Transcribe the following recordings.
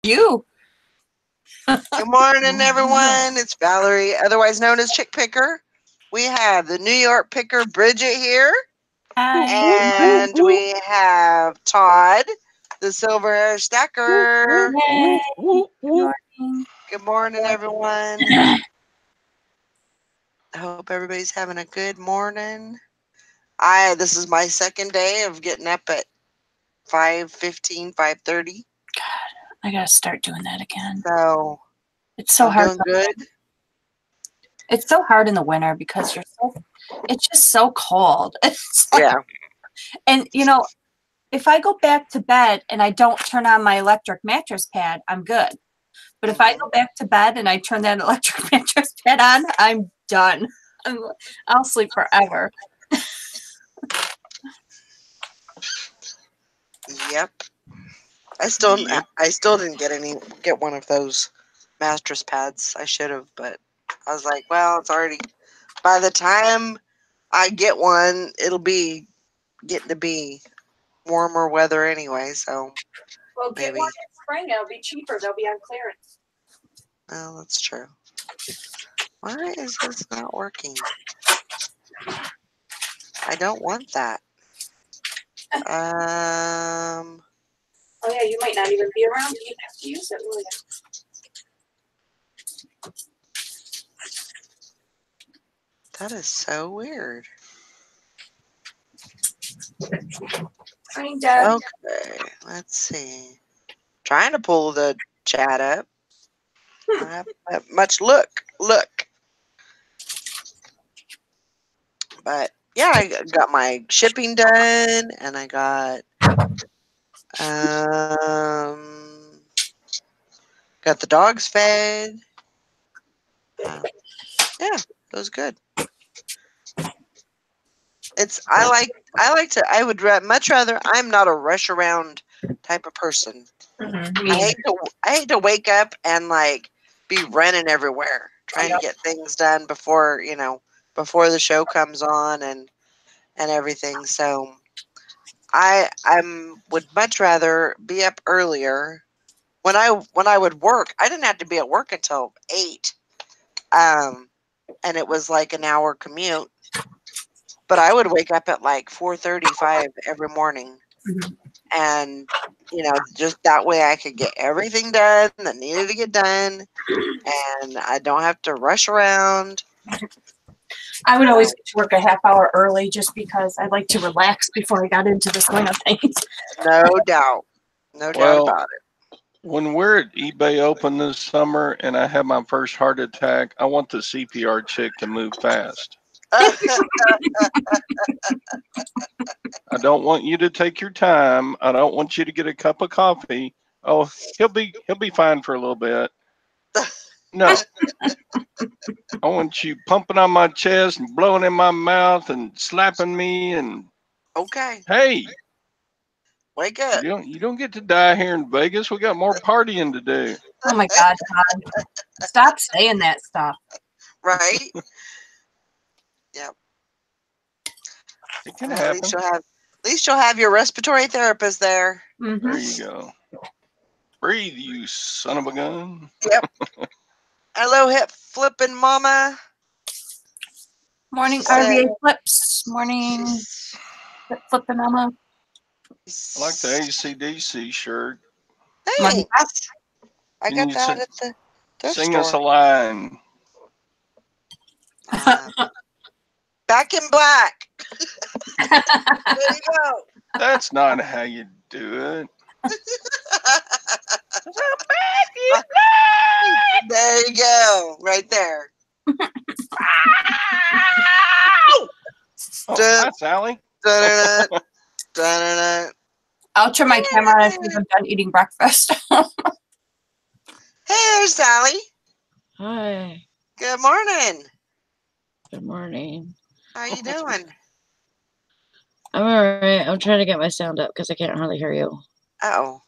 You. Good morning, everyone. It's Valerie, otherwise known as Chick Picker. We have the New York Picker, Bridget, here. Hi. And we have Todd, the silver hair stacker. Hey. Good morning. Good morning, everyone. I hope everybody's having a good morning. This is my second day of getting up at 5:15, 5:30. I gotta start doing that again. So It's so I'm hard. doing good. It's so hard in the winter because it's just so cold. It's like, Yeah. and if I go back to bed and I don't turn on my electric mattress pad, I'm good. But if I go back to bed and I turn that electric mattress pad on, I'm done. I'll sleep forever. Yep. I still didn't get one of those mattress pads. I should have, but I was like, well, it's already by the time I get one, it'll be getting to be warmer weather anyway, so Well, get maybe. one in spring. It'll be cheaper. They'll be on clearance. Well, that's true. Why is this not working? I don't want that. Oh yeah, you might not even be around to have to use it, will you? That is so weird. Morning, Deb. Okay, let's see. Trying to pull the chat up. I haven't had much look. But yeah, I got my shipping done, and I got got the dogs fed. Yeah, it was good. I would much rather. I'm not a rush around type of person. Mm-hmm. I hate to wake up and be running everywhere trying to get things done before the show comes on and everything. So I would much rather be up earlier. When I would work, I didn't have to be at work until 8. And it was like an hour commute. But I would wake up at 4:35 every morning. Mm-hmm. And just that way I could get everything done that needed to get done, and I don't have to rush around. I would always get to work a half hour early just because I like to relax before I got into the swing of things. No doubt about it. When we're at eBay Open this summer and I have my first heart attack, I want the CPR chick to move fast. I don't want you to take your time. I don't want you to get a cup of coffee. Oh, he'll be fine for a little bit. No. I want you pumping on my chest and blowing in my mouth and slapping me and okay. Hey, wake up. You don't get to die here in Vegas. We got more partying to do. Oh my God, Todd. Stop saying that stuff. Right? Yep. It can happen. At least you'll have your respiratory therapist there. Mm-hmm. There you go. Breathe, you son of a gun. Yep. Hello, hip flipping mama. Morning, RVA flips. Morning, hip flipping mama. I like the AC/DC shirt. Hey, I got that at the thrift sing store. Us a line. Back in black. There you go. That's not how you do it. There you go. Right there. Oh, hi, Sally. I'll turn my camera on if I'm done eating breakfast. Hey there, Sally. Hi. Good morning. Good morning. How you doing? I'm alright. I'm trying to get my sound up because I can't hardly hear you. Oh.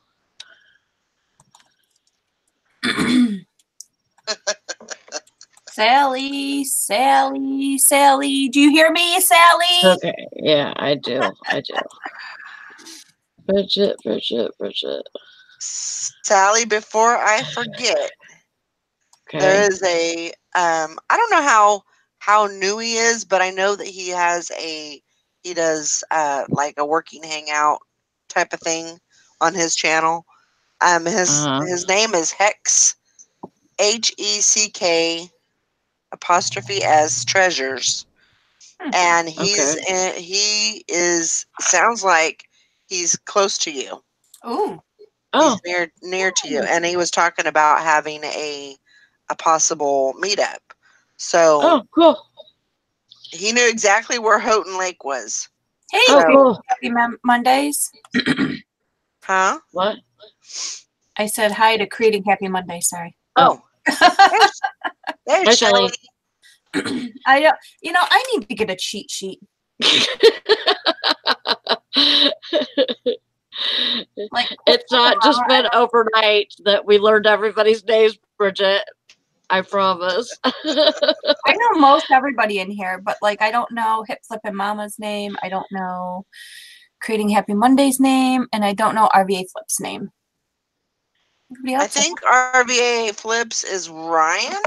Sally. Do you hear me, Sally? Okay. Yeah, I do. Bridget. Sally, before I forget, there Okay. is a I don't know how new he is, but I know that he does like a working hangout type of thing on his channel. His name is Hex, HECK apostrophe S Treasures, and he sounds like he's close to you. Ooh. Oh, He's near to you, and he was talking about having a possible meetup. So oh, cool. he knew exactly where Houghton Lake was. Hey, Oh, So, cool. happy Mondays. huh? What? I said hi to Creating Happy Monday. Sorry. Oh, there's Hi, Shelly. Shelly. I don't. I need to get a cheat sheet. Like It's not just been overnight that we learned everybody's names, Bridget. I promise. I know most everybody in here, but like I don't know Hip Flip and Mama's name. I don't know Creating Happy Monday's name, and I don't know RVA Flip's name. Everybody I else? think RVA Flips is Ryan.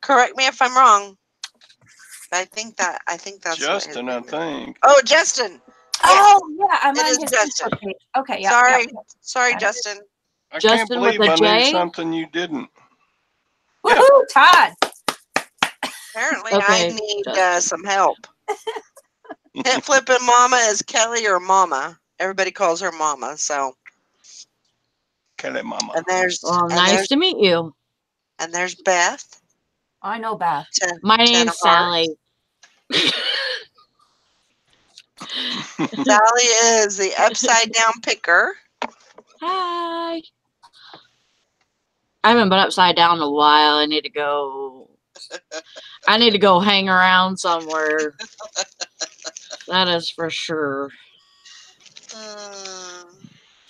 Correct me if I'm wrong. I think that's Justin, what I his name is. think. Oh, Justin. Oh yeah, I'm It on is his Justin. Facebook page. Okay, yeah. Sorry, Yeah. sorry, Got it. Justin. I Justin can't with believe a I knew J? something you didn't. Woohoo, Todd. Apparently, Okay, I need Justin. some help. Hit flipping Mama is Kelly or Mama. Everybody calls her Mama. So, Kelly Mama. and there's Well, nice to meet you. and there's Beth. I know Beth. My name's Sally. Sally is the upside down picker. Hi. I haven't been upside down in a while. I need to go hang around somewhere. That is for sure.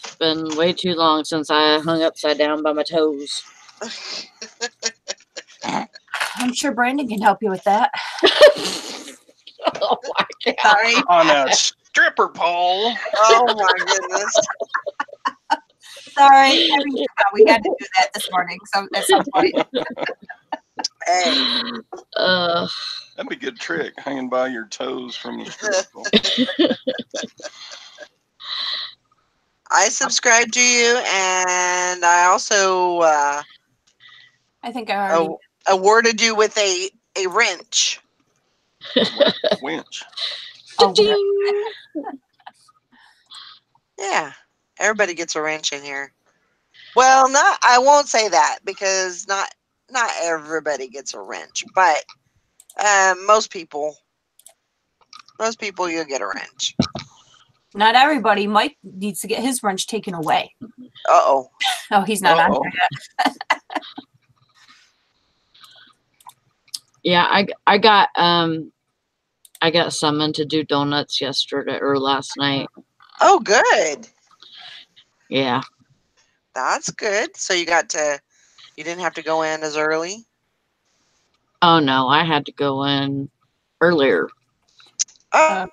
It's been way too long since I hung upside down by my toes. I'm sure Brandon can help you with that. Oh my God. Sorry. On a stripper pole. Oh my goodness. Sorry. We had to do that this morning at some point. Hey. That'd be a good trick, hanging by your toes from the stripper pole. I subscribe to you, and I also I think I already awarded you with a wrench. Winch. Yeah, everybody gets a wrench in here. Well, I won't say that because not everybody gets a wrench, but most people you'll get a wrench. Not everybody. Mike needs to get his wrench taken away. Oh, he's not on there yet. Yeah, I got summoned to do donuts yesterday or last night. Oh, good. Yeah. That's good. So you didn't have to go in as early? Oh no, I had to go in earlier. Oh.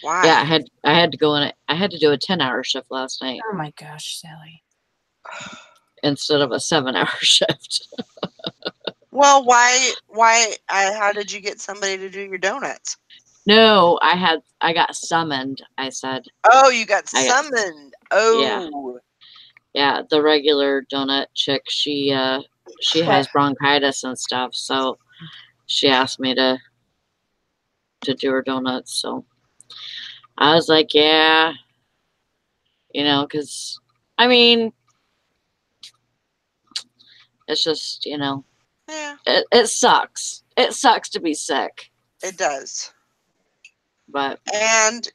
Why? Yeah, I had to go in. I had to do a 10-hour shift last night Oh my gosh, Sally. instead of a 7-hour shift. Well, why? How did you get somebody to do your donuts? No, I got summoned. I said. Oh, you got summoned. Oh. Yeah, the regular donut chick. She has bronchitis and stuff, so she asked me to do her donuts. So I was like, yeah, because I mean, it's just Yeah. It sucks. It sucks to be sick. It does. But and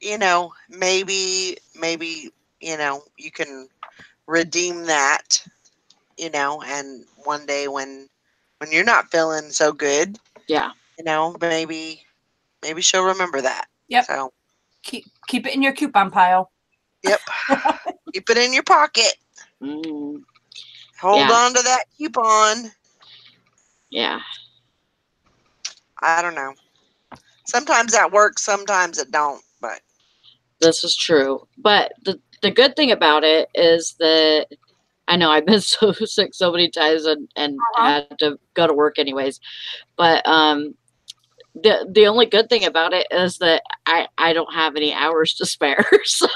maybe you can redeem that, and one day when you're not feeling so good, yeah, maybe she'll remember that. Yep. So keep it in your coupon pile. Yep. Keep it in your pocket. Hold on to that coupon. Yeah. I don't know. Sometimes that works, sometimes it don't, but This is true. But the good thing about it is that I know I've been so sick so many times and had to go to work anyways. But the only good thing about it is that I don't have any hours to spare. So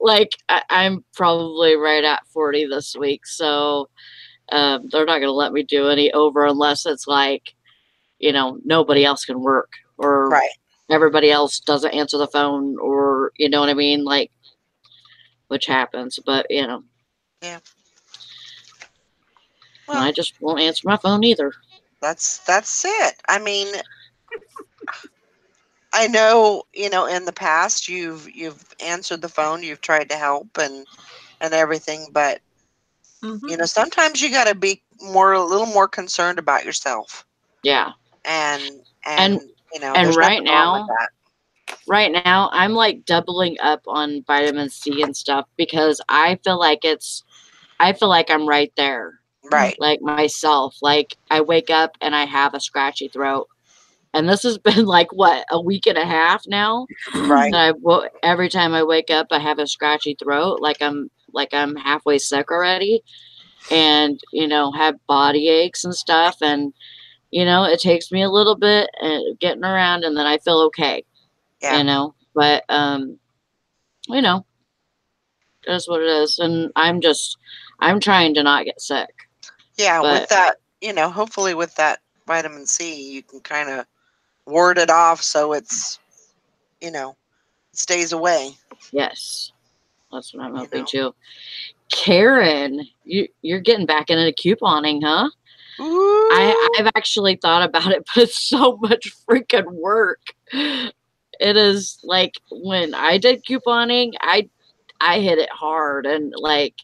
like I'm probably right at 40 this week. So they're not gonna let me do any over unless it's like, nobody else can work or Right. everybody else doesn't answer the phone or you know what I mean? Like which happens, but Yeah. and Well, I just won't answer my phone either. that's it. I mean, I know, in the past you've answered the phone, you've tried to help and everything, but sometimes you got to be a little more concerned about yourself. Yeah. And And there's right nothing wrong with now, that. right now, I'm like doubling up on vitamin C and stuff because I feel like I'm right there. Right. Like myself. Like I wake up and I have a scratchy throat. And this has been like what, a week and a half now? Right. And every time I wake up I have a scratchy throat, like I'm halfway sick already. And, have body aches and stuff. And, it takes me a little bit getting around and then I feel okay. Yeah. But that's what it is. And I'm trying to not get sick. Yeah, But with that, hopefully with that vitamin C, you can kind of ward it off so it's, it stays away. yes, that's what I'm hoping too. Karen, you're getting back into couponing, huh? Ooh. I've actually thought about it, but it's so much freaking work. It is like when I did couponing, I hit it hard and like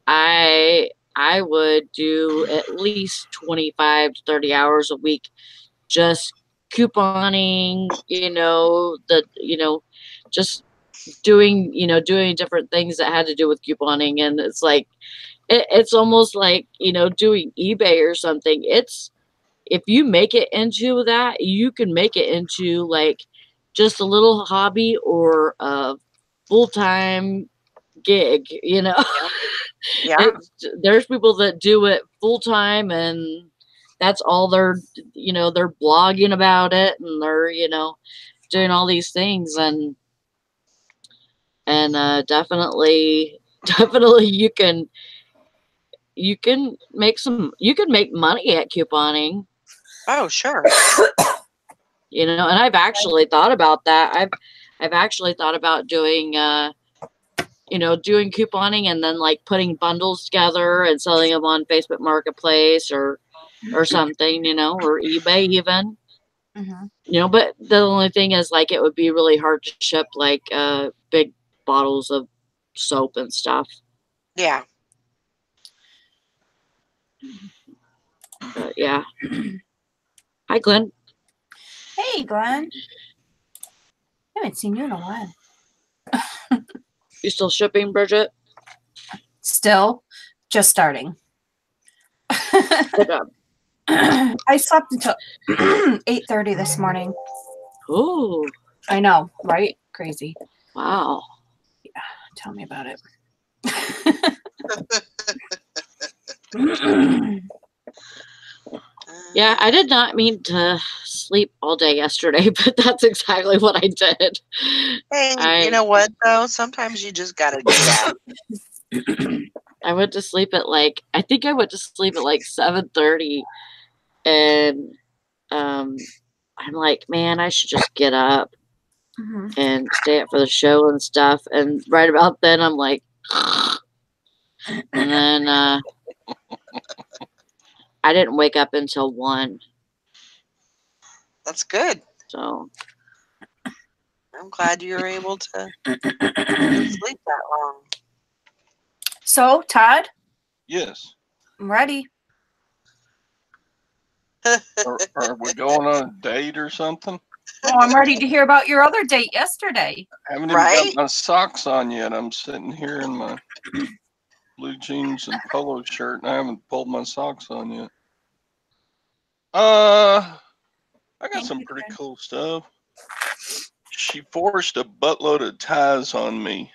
I would do at least 25 to 30 hours a week just couponing, just doing different things that had to do with couponing. And it's like it's almost like doing eBay or something. It's if you make it into that, you can make it into like just a little hobby or a full-time gig. Yeah. There's people that do it full-time and that's all they're blogging about it and they're doing all these things and definitely you can make money at couponing. Oh, sure. And I've actually thought about that. I've actually thought about doing doing couponing and then like putting bundles together and selling them on Facebook Marketplace or something, or eBay even. But the only thing is like it would be really hard to ship like big bottles of soap and stuff. Yeah. But yeah. Hi, Glenn. Hey, Glenn. I haven't seen you in a while. You still shipping, Bridget? Still, just starting. Good job. I slept until 8:30 this morning. Ooh. I know, right? Crazy. Wow. Yeah, tell me about it. Yeah, I did not mean to sleep all day yesterday, but that's exactly what I did. Hey, you know what though? Sometimes you just gotta do that. I went to sleep at I think I went to sleep at 7:30, and I'm like, man, I should just get up and stay up for the show and stuff. And right about then, I'm like, and then I didn't wake up until 1. That's good. So I'm glad you were able to sleep that long. So, Todd? Yes. I'm ready. Are we going on a date or something? Oh, I'm ready to hear about your other date yesterday. I haven't even got my socks on yet. I'm sitting here in my blue jeans and polo shirt, and I haven't pulled my socks on yet. I got some pretty cool stuff. She forced a buttload of ties on me.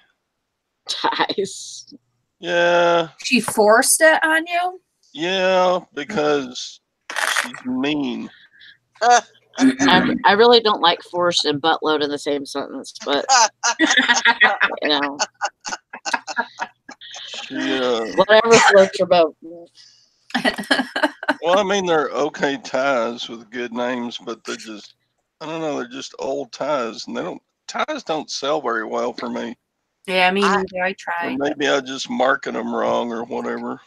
Ties. Yeah, She forced it on you? yeah, because she's mean. I really don't like force and buttload in the same sentence, but you know, She, whatever floats your boat. well, I mean, they're okay ties with good names, but they're just, I don't know, they're just old ties, and ties don't sell very well for me. Yeah, me I- neither. I Or tried. maybe I just market them wrong or whatever.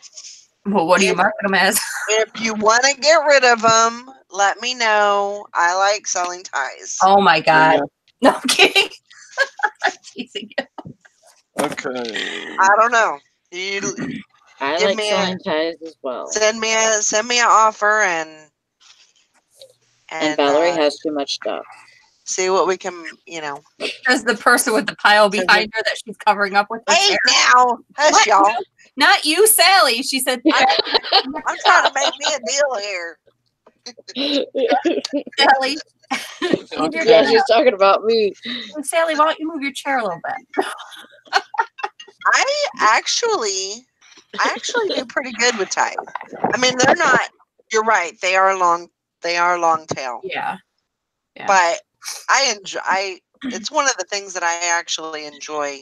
Well, what do you market them as? If you want to get rid of them, let me know. I like selling ties. Oh my God. Yeah. No, I'm kidding. I'm teasing you. Okay. I don't know. You I Give like me selling ties as well. send me an offer and And Valerie has too much stuff. see what we can, As the person with the pile behind her that she's covering up with her Hey chair. now, hush What? y'all. Not you, Sally. She said, I'm trying to make me a deal here. Sally. Move your Yeah, chair. she's talking about me. Sally, why don't you move your chair a little bit? I actually do pretty good with ties. I mean, they're not. You're right. They are long. They are long tail. Yeah. Yeah. But I enjoy. It's one of the things that I actually enjoy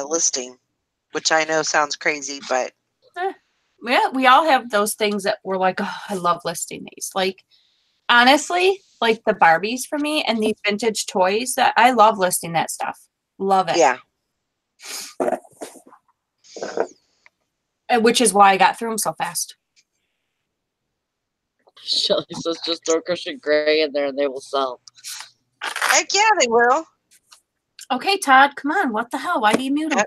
listing, which I know sounds crazy, but Yeah, we all have those things that we're like, oh, I love listing these. Like, honestly, like the Barbies for me and these vintage toys that I love listing that stuff. Love it. yeah. And which is why I got through them so fast. Shelly says just throw Christian Grey in there and they will sell. Heck yeah, they will. Okay, Todd, come on. What the hell? Why do you mute him?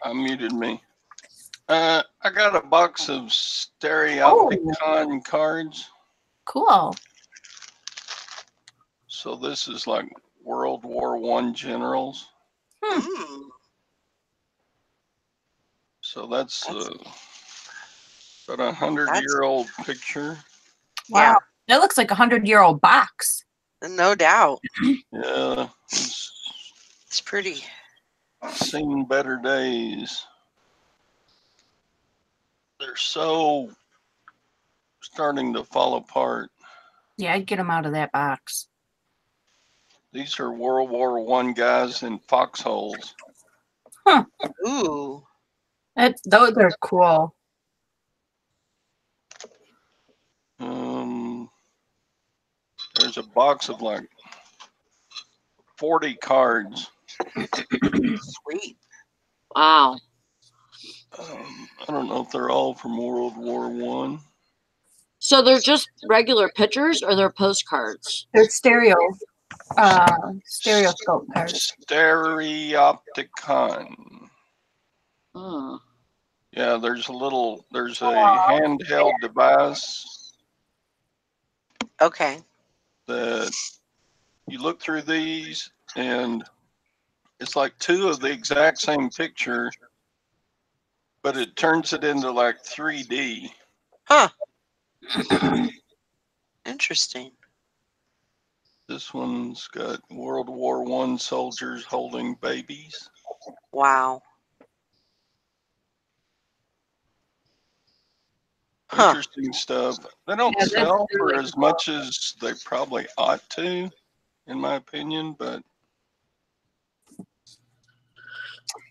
I muted me. I got a box of Stereopticon cards. Cool. So this is like World War I generals. Mm. So that's about 100-year-old picture. Wow. Yeah. That looks like 100-year-old box. No doubt. Yeah, It's pretty. seen better days. They're so starting to fall apart. Yeah, I'd get them out of that box. These are World War I guys in foxholes. Ooh. Those are cool. There's a box of like 40 cards. Sweet. Wow. I don't know if they're all from World War I. So they're just regular pictures or they're postcards? They're stereoscope cards. Stereopticon. Hmm. Yeah, there's a handheld device Okay. that you look through these and it's like two of the exact same picture, but it turns it into like 3D. Huh. Interesting. This one's got World War I soldiers holding babies. Wow. Huh. Interesting stuff. They don't Yeah, that's sell for really as much as they probably ought to, in my opinion, but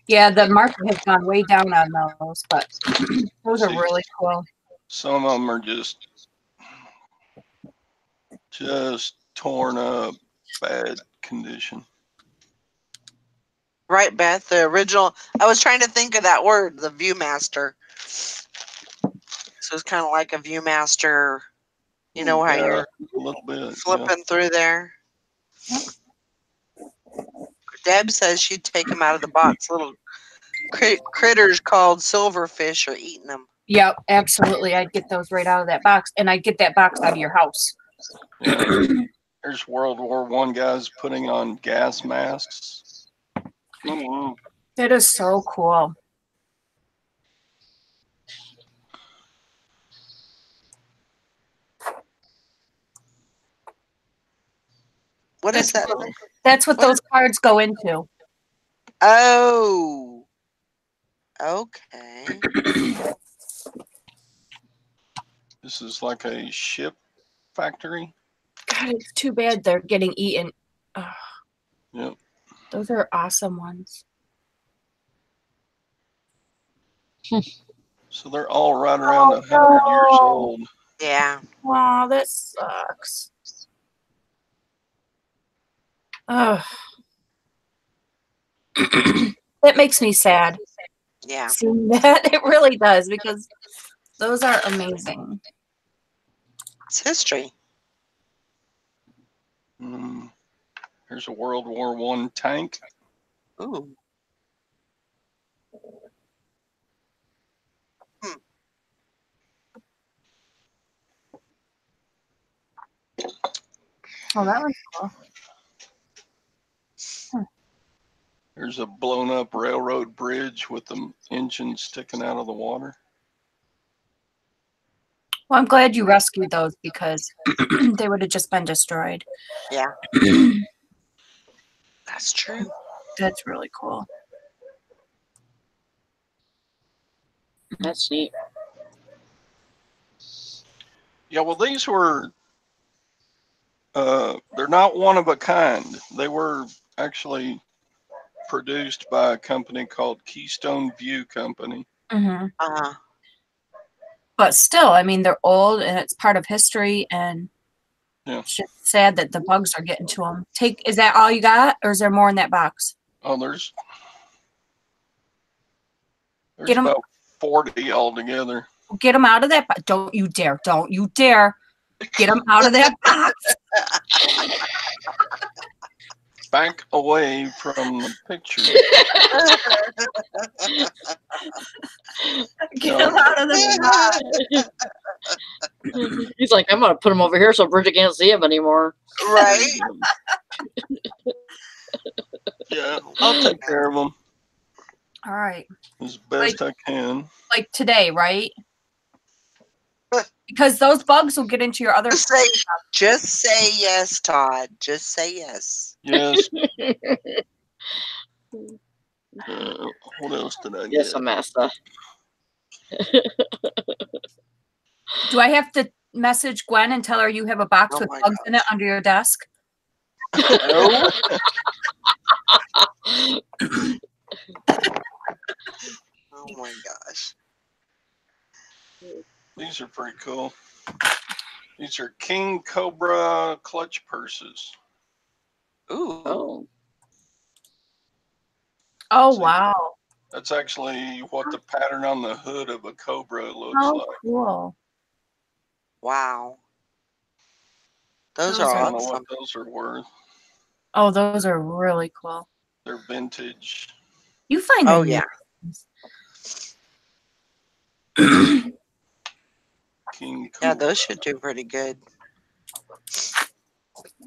Yeah, the market has gone way down on those, but those are really cool. some of them are just torn up, bad condition. Right, Beth. The original. I was trying to think of that word, the Viewmaster. So it's kind of like a Viewmaster. You know how you're a little bit flipping through there. Deb says she'd take them out of the box. Little critters called silverfish are eating them. Yep, absolutely. I'd get those right out of that box, and I'd get that box out of your house. Yeah. There's World War I guys putting on gas masks. That is so cool. What is that? That's what What those cards go into. Oh. Okay. This is like a ship factory. God, it's too bad they're getting eaten. Ugh, Yep. those are awesome ones. So they're all right around 100 years old. Yeah. Oh, that sucks. Ugh. It makes me sad. Yeah. Seeing that, it really does, because those are amazing. It's history. Here's a World War I tank. Ooh. Oh, that one's cool. There's a blown up railroad bridge with the engine sticking out of the water. Well, I'm glad you rescued those because they would have just been destroyed. Yeah. That's true. That's really cool. That's neat. Yeah, well, these were, they're not one of a kind. They were actually produced by a company called Keystone View Company. Mm-hmm. Uh-huh. But still, I mean, they're old and it's part of history, and Yeah. it's just sad that the bugs are getting to them. Is that all you got, or is there more in that box? Oh, there's Get 'em- about 40 altogether. Get them out of that box. Don't you dare. Don't you dare. Get them out of that box. Back away from the picture. Get them out of the box. He's like, I'm gonna put him over here so Bridget can't see him anymore. Right. Yeah, I'll take care of them All right. as best I can. Like today, right? Because those bugs will get into your other. Just say yes, Todd. Just say yes. Yes. What else did I Yes, get? Amasa. Do I have to message Gwen and tell her you have a box Oh with my bugs in it gosh. under your desk? No. Oh my gosh. These are pretty cool. These are King Cobra clutch purses. Ooh. Oh. Oh, See, wow. That's actually what the pattern on the hood of a Cobra looks Oh, like. cool. Wow. Those Those are I are- don't know what awesome. those are worth. Oh, those are really cool. They're vintage. You find Oh the yeah. King Cobra. Yeah, those should do pretty good.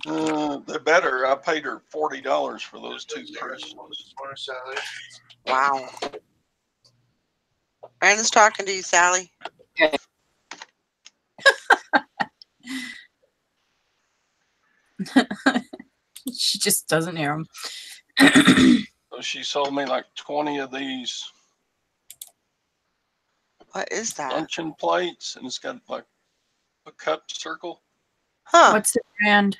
They're better. I paid her $40 for those two purses. Wow. Brandon's talking to you, Sally. She just doesn't hear them. So she sold me like 20 of these What is that? luncheon plates, and it's got like a cup circle. Huh. What's the brand?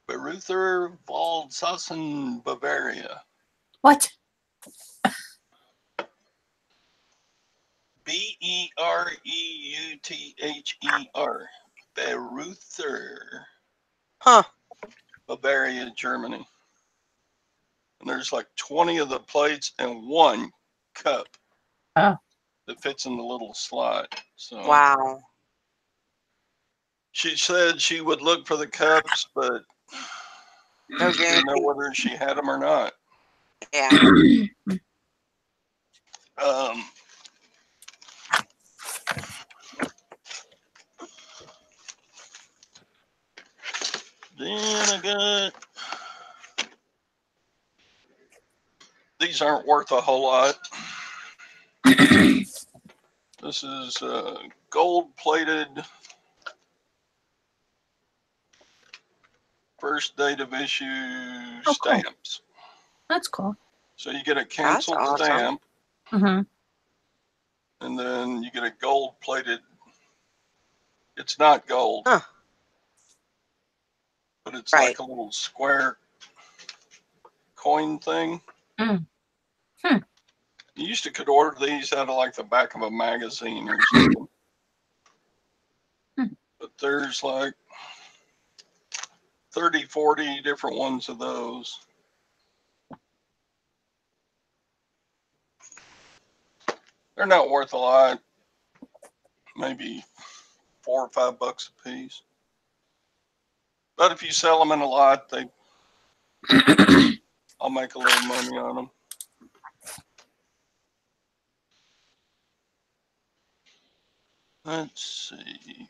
Beruther Waldsassen, Bavaria. What? Bereuther. Beruther. Huh. Bavaria, Germany. And there's like 20 of the plates and one cup Oh. that fits in the little slot. So Wow. she said she would look for the cups, but No she didn't know guarantee. whether she had them or not. Yeah. Then I got, these aren't worth a whole lot. This is gold plated first date of issue Oh, cool. stamps. That's cool. So you get a That's canceled awesome. stamp, Mm-hmm. and then you get a gold-plated. It's not gold, Huh. but it's Right. like a little square coin thing. Mm. You used to could order these out of like the back of a magazine or something. But there's like 30, 40 different ones of those. They're not worth a lot. Maybe $4 or $5 a piece. But if you sell them in a lot, I'll make a little money on them. Let's see.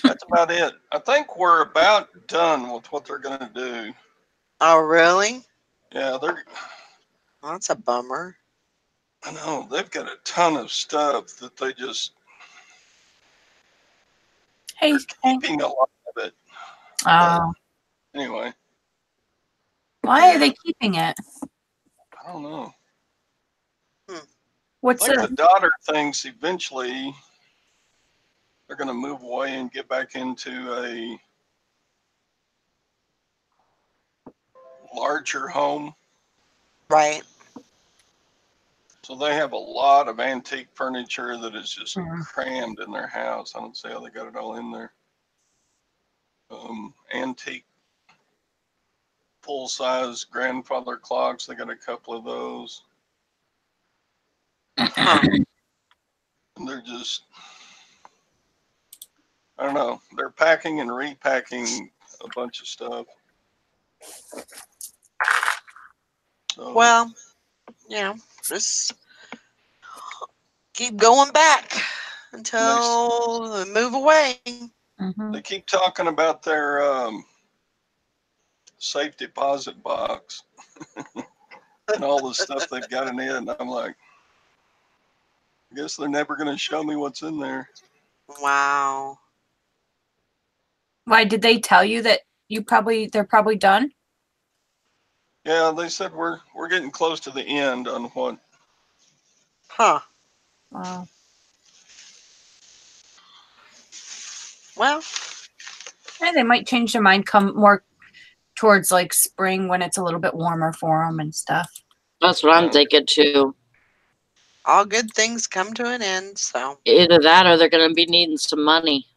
That's about it. I think we're about done with what they're going to do. Oh, really? Yeah, Well, that's a bummer. I know, they've got a ton of stuff that they just Hey, keeping a lot of it. Anyway, why are they keeping it? I don't know. What's I think it? the daughter thinks eventually they're going to move away and get back into a larger home. Right. So they have a lot of antique furniture that is just Mhm. crammed in their house. I don't see how they got it all in there. Antique full-size grandfather clocks. They got a couple of those. Huh. And they're just, I don't know. They're packing and repacking a bunch of stuff. So, Well, just keep going back until they move away. Mhm. they keep talking about their safe deposit box and all the stuff they've got in it. And I'm like, I guess they're never going to show me what's in there. Wow. Why did they tell you that they're probably done? Yeah, they said we're getting close to the end on what. Huh. Wow. Well, Yeah, they might change their mind come more towards like spring when it's a little bit warmer for them and stuff. That's what I'm thinking too. all good things come to an end, so. Either that or they're going to be needing some money.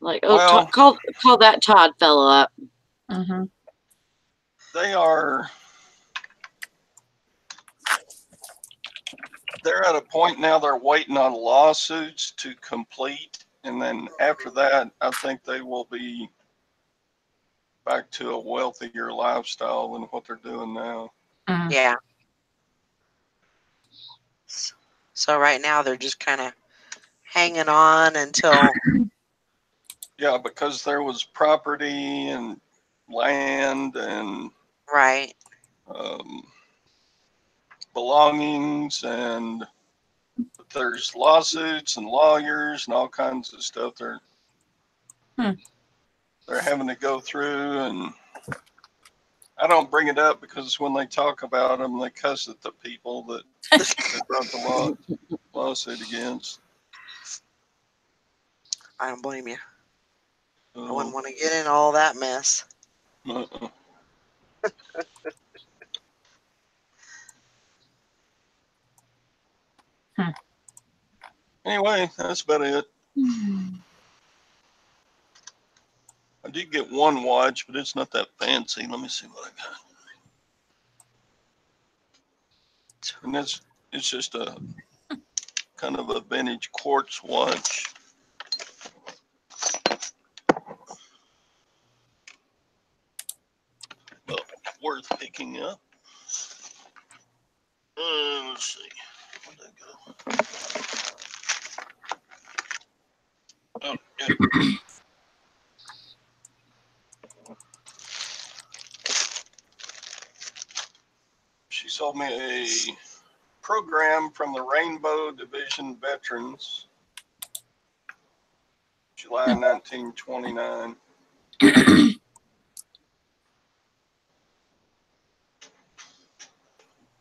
Like, oh, Well, call that Todd fella up. Mm-hmm. They're at a point now they're waiting on lawsuits to complete. And then after that, I think they will be back to a wealthier lifestyle than what they're doing now. Mm-hmm. Yeah. So right now they're just kind of hanging on until. Yeah, because there was property and land and Right. Belongings, and there's lawsuits and lawyers and all kinds of stuff they're having to go through. And I don't bring it up because when they talk about them, they cuss at the people that they brought the lawsuit against. I don't blame you. I So, wouldn't want to get in all that mess. uh-uh. Anyway, that's about it. I did get one watch, but it's not that fancy. Let me see what I got. And it's just a kind of a vintage quartz watch. Well, worth picking up. Let's see. Where'd that go? Oh, yeah. me a program from the Rainbow Division Veterans, July 1929.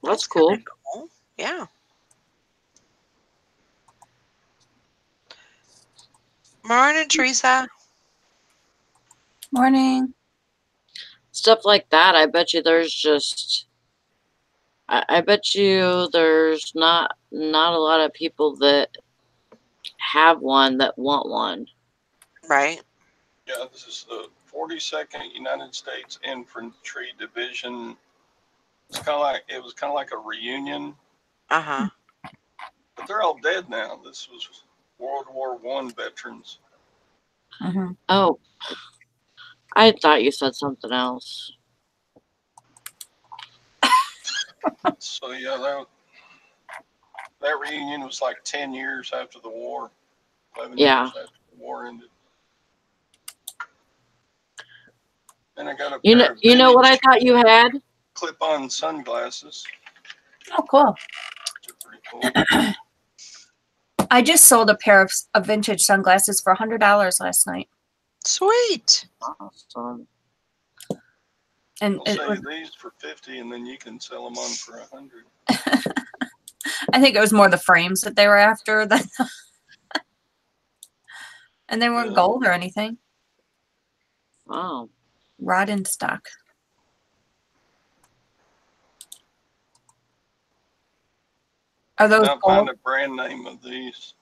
That's cool. kinda cool. Yeah. Morning, Teresa. Morning. Stuff like that. I bet you there's just. I bet you there's not a lot of people that have one that want one. Right. Yeah, this is the 42nd United States Infantry Division. It's kind of like it was kind of like a reunion, Uh-huh. but they're all dead now. This was World War I veterans. Mm-hmm. Oh, I thought you said something else. So yeah, that reunion was like 10 years after the war, 11 Yeah. years after the war ended. And I got a You pair know, of you know what I vintage thought you had? clip-on sunglasses. Oh, cool. Which are pretty cool. I just sold a pair of vintage sunglasses for $100 last night. Sweet. Awesome. And I'll sell you these for 50, and then you can sell them on for 100. I think it was more the frames that they were after than and they weren't gold or anything. Wow. Rod in stock. Are those Not gold? find a brand name of these.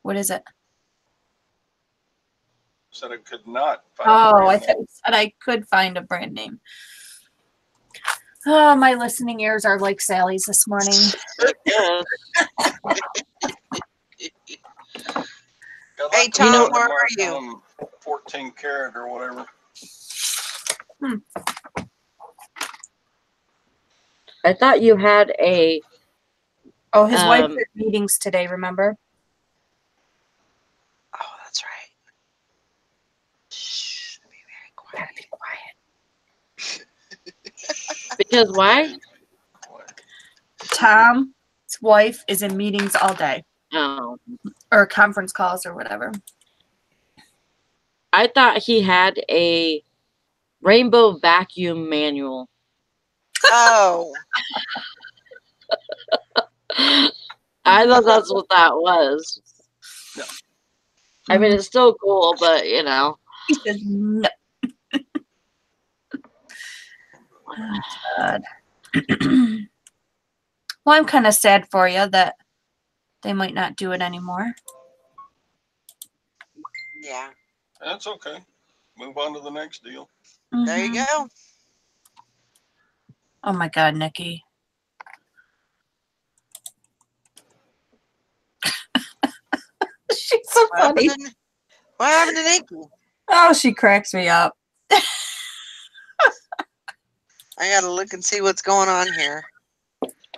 What is it? Said I could not find a Oh, brand I name. thought you said I could find a brand name. Oh, my listening ears are like Sally's this morning. Yeah. Got Hey, like a Tom, watermark where are you? on 14 karat or whatever. I thought you had a. Oh, his wife had meetings today, remember? Oh, that's right. Shh. Be very quiet. Gotta be quiet. Because why? Tom's wife is in meetings all day. Oh. Or conference calls or whatever. I thought he had a rainbow vacuum manual. Oh. I thought that's what that was. No. I mean, it's still cool, but you know. He says no. Oh, God. Well, I'm kind of sad for you that they might not do it anymore. Yeah. That's okay. Move on to the next deal. There you go. Oh my God, Nikki. She's so funny. What happened to Nikki? Oh, she cracks me up. I gotta look and see what's going on here.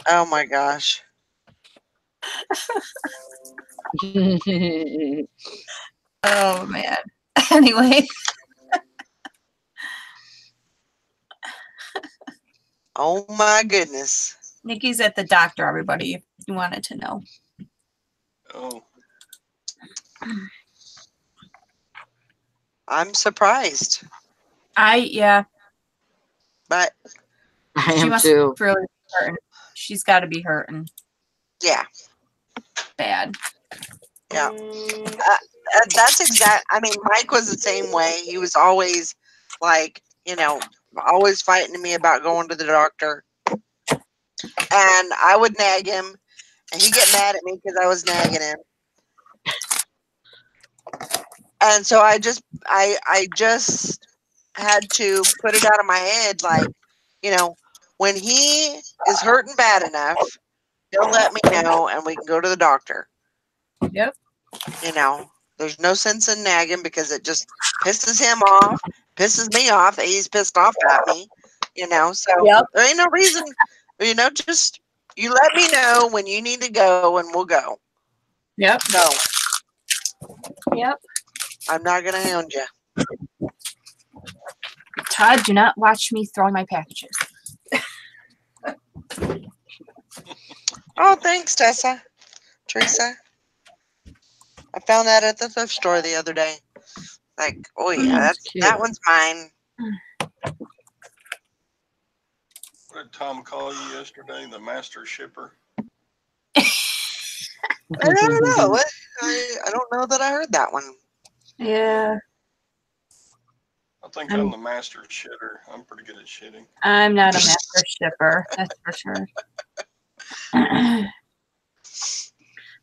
Oh my gosh. Oh man. Anyway. Oh my goodness. Nikki's at the doctor, everybody, if you wanted to know. Oh. I'm surprised. Yeah. But I She am must too. really be hurting. She's got to be hurting yeah. bad. Yeah. That's exact. I mean, Mike was the same way. He was always like, always fighting me about going to the doctor. And I would nag him, and he'd get mad at me because I was nagging him. And so I just had to put it out of my head, like, when he is hurting bad enough, he'll let me know, and we can go to the doctor. Yep. There's no sense in nagging because it just pisses him off, pisses me off that he's pissed off at me, so Yep. there ain't no reason, just you let me know when you need to go and we'll go. Yep. So Yep. I'm not going to hound you. Todd, do not watch me throwing my packages. Oh, thanks, Teresa. I found that at the thrift store the other day. Like, oh yeah, That's cute. that one's mine. What did Tom call you yesterday? The master shipper? I don't know. I don't know that I heard that one. Yeah, I think I'm the master shitter. I'm pretty good at shitting. I'm not a master shipper, that's for sure.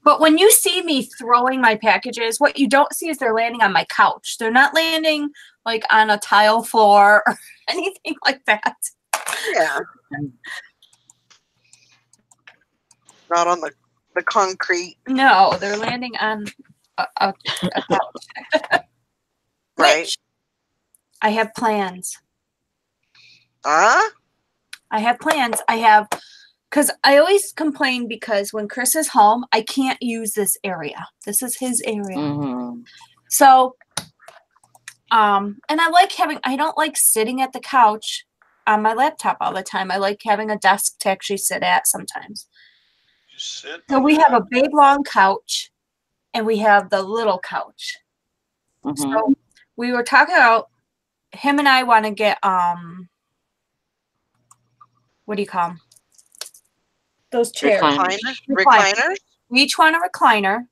But when you see me throwing my packages, what you don't see is they're landing on my couch. They're not landing like on a tile floor or anything like that. Yeah. Not on the concrete. No, they're landing on a couch. Right. Which I have plans. Huh? I have plans. Because I always complain because when Chris is home, I can't use this area. This is his area. Mm-hmm. So, and I don't like sitting at the couch on my laptop all the time. I like having a desk to actually sit at sometimes. Just sit. So we have a big long couch and we have the little couch. Mm-hmm. So we were talking about him and I want to get, what do you call them? Those chairs. Recliners? We each want a recliner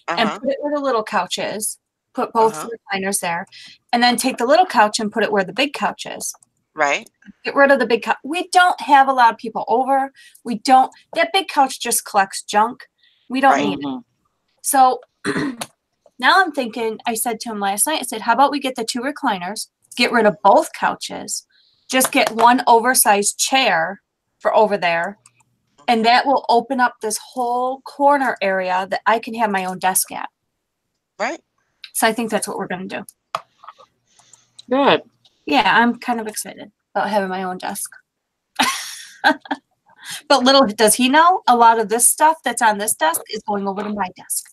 and Uh-huh. put it where the little couch is. Put both recliners there. And then take the little couch and put it where the big couch is. Right. Get rid of the big couch. We don't have a lot of people over. That big couch just collects junk. We don't need it. So now I'm thinking, I said to him last night, I said, how about we get the 2 recliners, get rid of both couches, just get one oversized chair for over there. And that will open up this whole corner area that I can have my own desk at. Right. So I think that's what we're going to do. Good. Yeah, I'm kind of excited about having my own desk. But little does he know, a lot of this stuff that's on this desk is going over to my desk.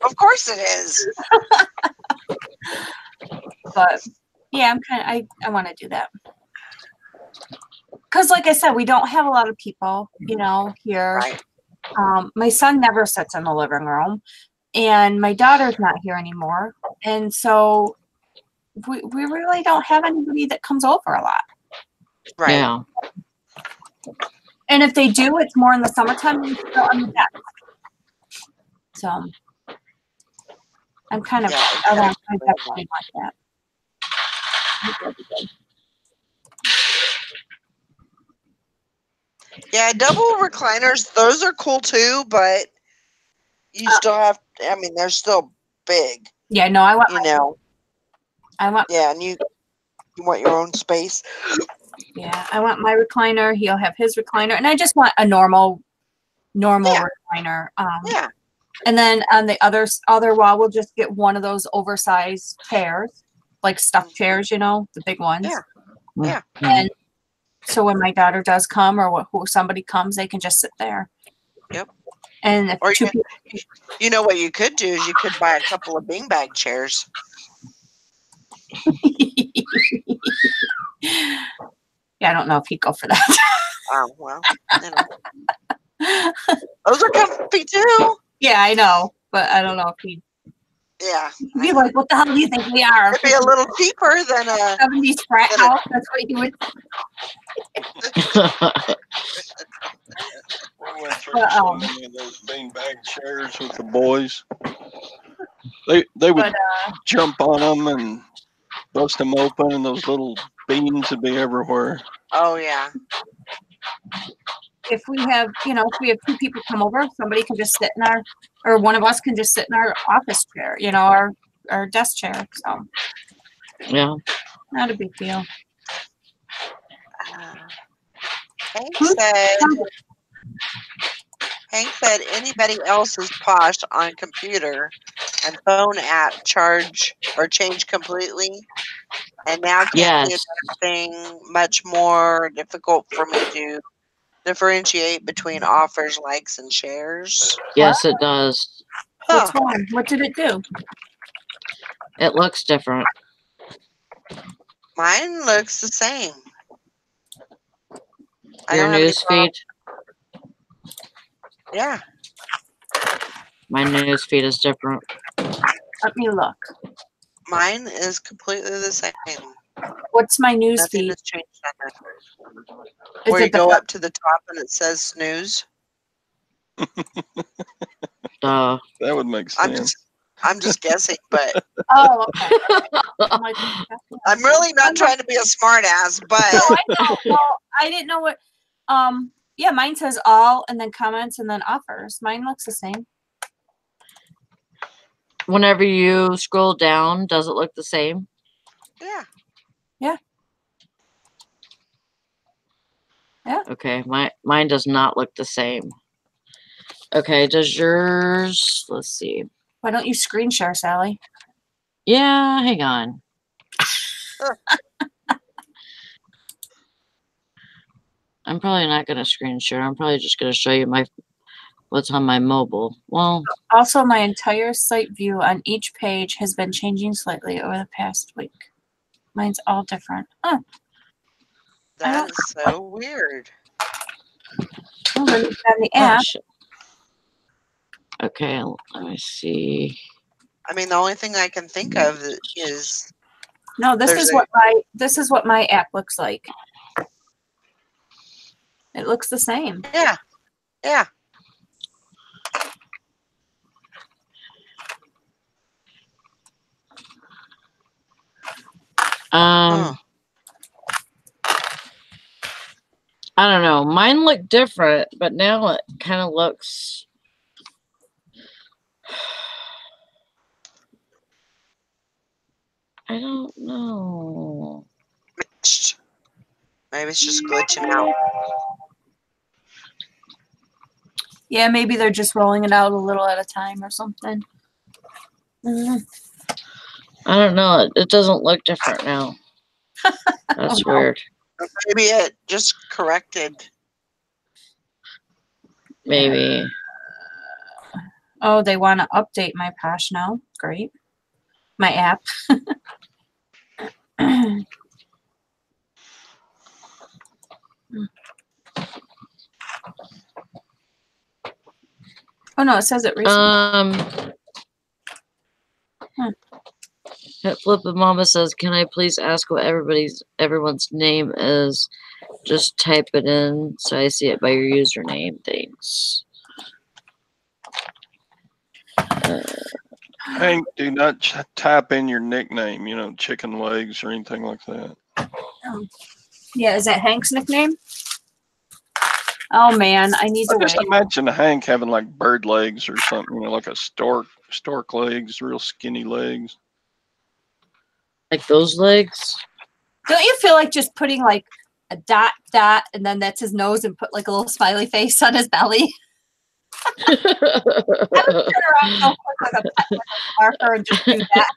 Of course it is. But yeah, I want to do that. Because like I said, we don't have a lot of people, here. Right. My son never sits in the living room, and my daughter's not here anymore. And so we really don't have anybody that comes over a lot. Right. Yeah. And if they do, it's more in the summertime than on the deck. So I'm kind of around my definitely like that. Yeah, double recliners, those are cool too, but you still have, they're still big. Yeah, no, I want Yeah, and you want your own space. Yeah, I want my recliner. He'll have his recliner, and I just want a normal recliner. Yeah. And then on the other wall, we'll just get one of those oversized chairs, like stuffed chairs, the big ones. Yeah. And so when my daughter does come, or somebody comes, they can just sit there. Yep. And if or you know what you could do is you could buy a couple of beanbag chairs. Yeah, I don't know if he'd go for that. Oh, well, those are comfy too. Yeah, I know, but I don't know if he'd. Yeah. He'd be like, what the hell do you think we are? It'd be a little cheaper than a 70s frat house. That's what he would. We went through so many of those beanbag chairs with the boys. They would jump on them and bust them open, and those little beans would be everywhere. Oh yeah. If we have 2 people come over, somebody can just sit or one of us can just sit in our office chair, our desk chair. So yeah, not a big deal. Hank said anybody else is posh on computer and phone app change completely, and now can't do anything much more difficult for me to differentiate between offers, likes, and shares. Yes, it does. What's wrong? What did it do? It looks different. Mine looks the same. I Your don't have any news feed. Yeah. My news feed is different. Let me look. Mine is completely the same. What's my news Nothing feed? has changed on that. Is Where it you the go up to the top and it says snooze. Duh. That would make sense. I'm just guessing, but Oh, okay. I'm like, I'm really not trying to be a smart ass, but no, I know. Well, I didn't know what. Yeah, mine says all, and then comments, and then offers. Mine looks the same. Whenever you scroll down, does it look the same? yeah. Okay, mine does not look the same. Okay, does yours? Let's see. Why don't you screen share, Sally? Yeah, hang on. I'm probably not gonna screen share. I'm probably just gonna show you what's on my mobile. Well, Also, my entire site view on each page has been changing slightly over the past week. Mine's all different. Huh. That is so weird. Well, then it's on the oh, app. shit. Okay, let me see. I mean, the only thing I can think of is No, this there's is what my app looks like. It looks the same. yeah. I don't know. Mine look different, but now it kind of looks. I don't know. Maybe it's just glitching out. Yeah, maybe they're just rolling it out a little at a time or something. I don't know. It doesn't look different now. That's Oh, no. weird. Maybe it just corrected. Maybe. Oh, they want to update my Posh now. Great. My app. Oh no, it says it recently. Flippin' Mama says, "Can I please ask what everyone's name is? Just type it in so I see it by your username. Thanks." Hank, do not type in your nickname, you know, chicken legs or anything like that. Oh. Yeah, is that Hank's nickname? Oh man, I need to I just wait. imagine Hank having like bird legs or something, you know, like a stork legs, real skinny legs. Like those legs? Don't you feel like just putting like a dot, and then that's his nose and put like a little smiley face on his belly? I would turn around so quick with a marker and just do that.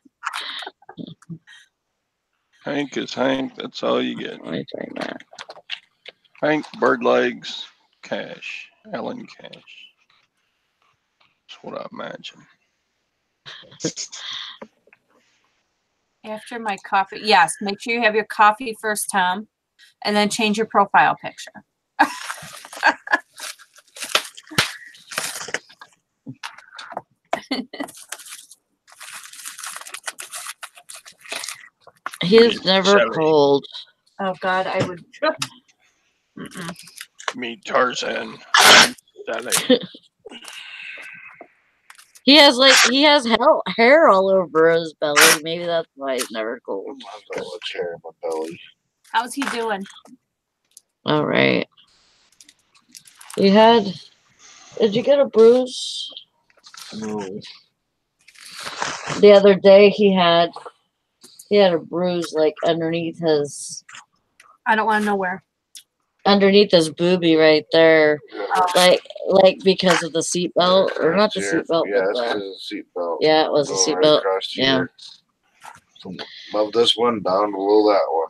Hank is Hank. That's all you get. Let me try that. Hank, bird legs, Cash, Alan Cash. That's what I imagine. After my coffee, yes, make sure you have your coffee first, Tom, and then change your profile picture. He is never Sally. cold. Oh God, I would. Me, Tarzan. Sally. He has hair all over his belly. Maybe that's why he's never cold. I've got much hair in my belly. How's he doing? All right. Did you get a bruise? No. The other day he had a bruise like underneath his I don't want to know where. boobie right there. Oh. Like because of the seatbelt, or not the seatbelt, Yeah, but it's because of the seatbelt. yeah, it was the Going right seatbelt. across Yeah. here. From above this one, down below that one.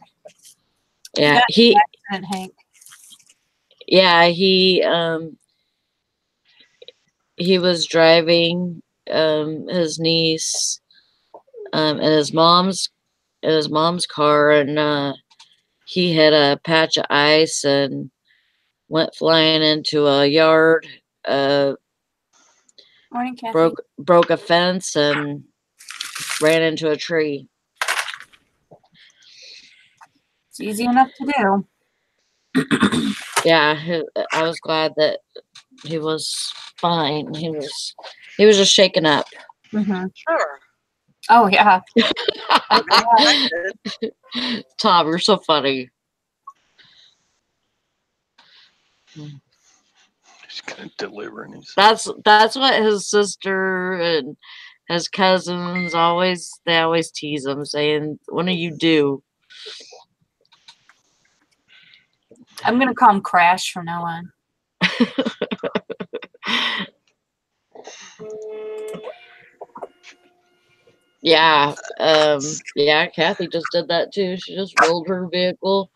Yeah, And Hank. he was driving his niece in his mom's car, and he hit a patch of ice, and went flying into a yard, Morning, Kathy. broke a fence and ran into a tree. It's easy enough to do. Yeah, I was glad that he was fine. He was just shaken up. Mm-hmm. Sure. Oh, yeah. Tom, you're so funny. He's gonna deliver, and he's That's what his sister and his cousins they always tease him, saying, "When are you due?" I'm going to call him Crash from now on. Yeah, Kathy just did that too. She just rolled her vehicle.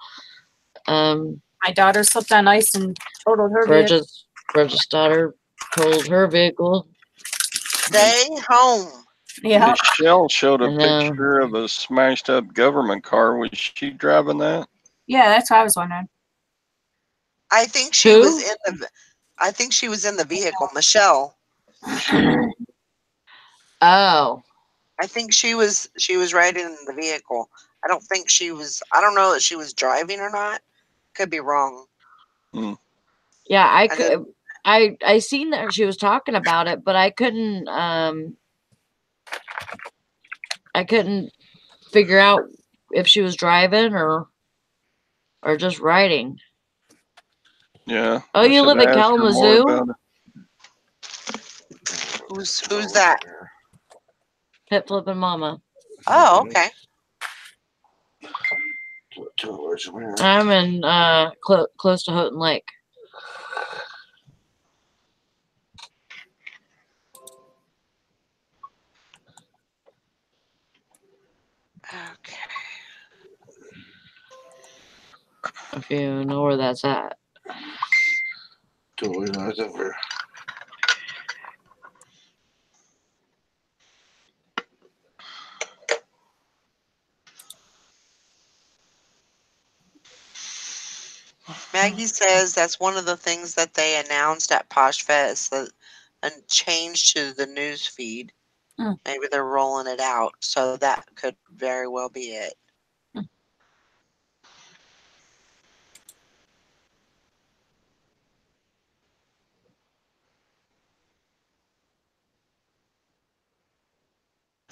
My daughter slipped on ice and totaled her vehicle. Bridget's daughter totaled her vehicle. Stay home. Yeah. Michelle showed a I know. picture of a smashed up government car. Was she driving that? Yeah, that's what I was wondering. I think she Who? was in the. I think she was in the vehicle, Michelle. Oh, I think she was riding in the vehicle. I don't think she was. I don't know that she was driving or not. Could be wrong. yeah. I didn't- I seen that she was talking about it, but I couldn't figure out if she was driving or just riding. Yeah. Oh, I you should live in ask her more Kalamazoo? about it. Who's that? Pit flipping mama. Oh, okay. I'm in close to Houghton Lake. Okay. If you know where that's at. Totally not over. Maggie says that's one of the things that they announced at Posh Fest, that a change to the news feed. Maybe they're rolling it out, so that could very well be it.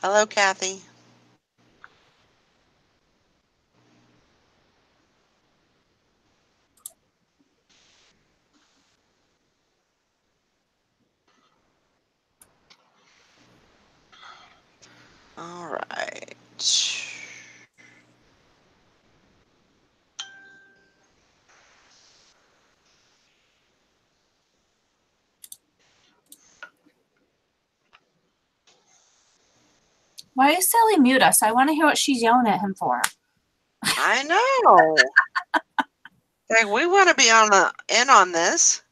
Hello, Kathy. All right. Why does Sally mute us? I want to hear what she's yelling at him for. I know. Like, we want to be in on this.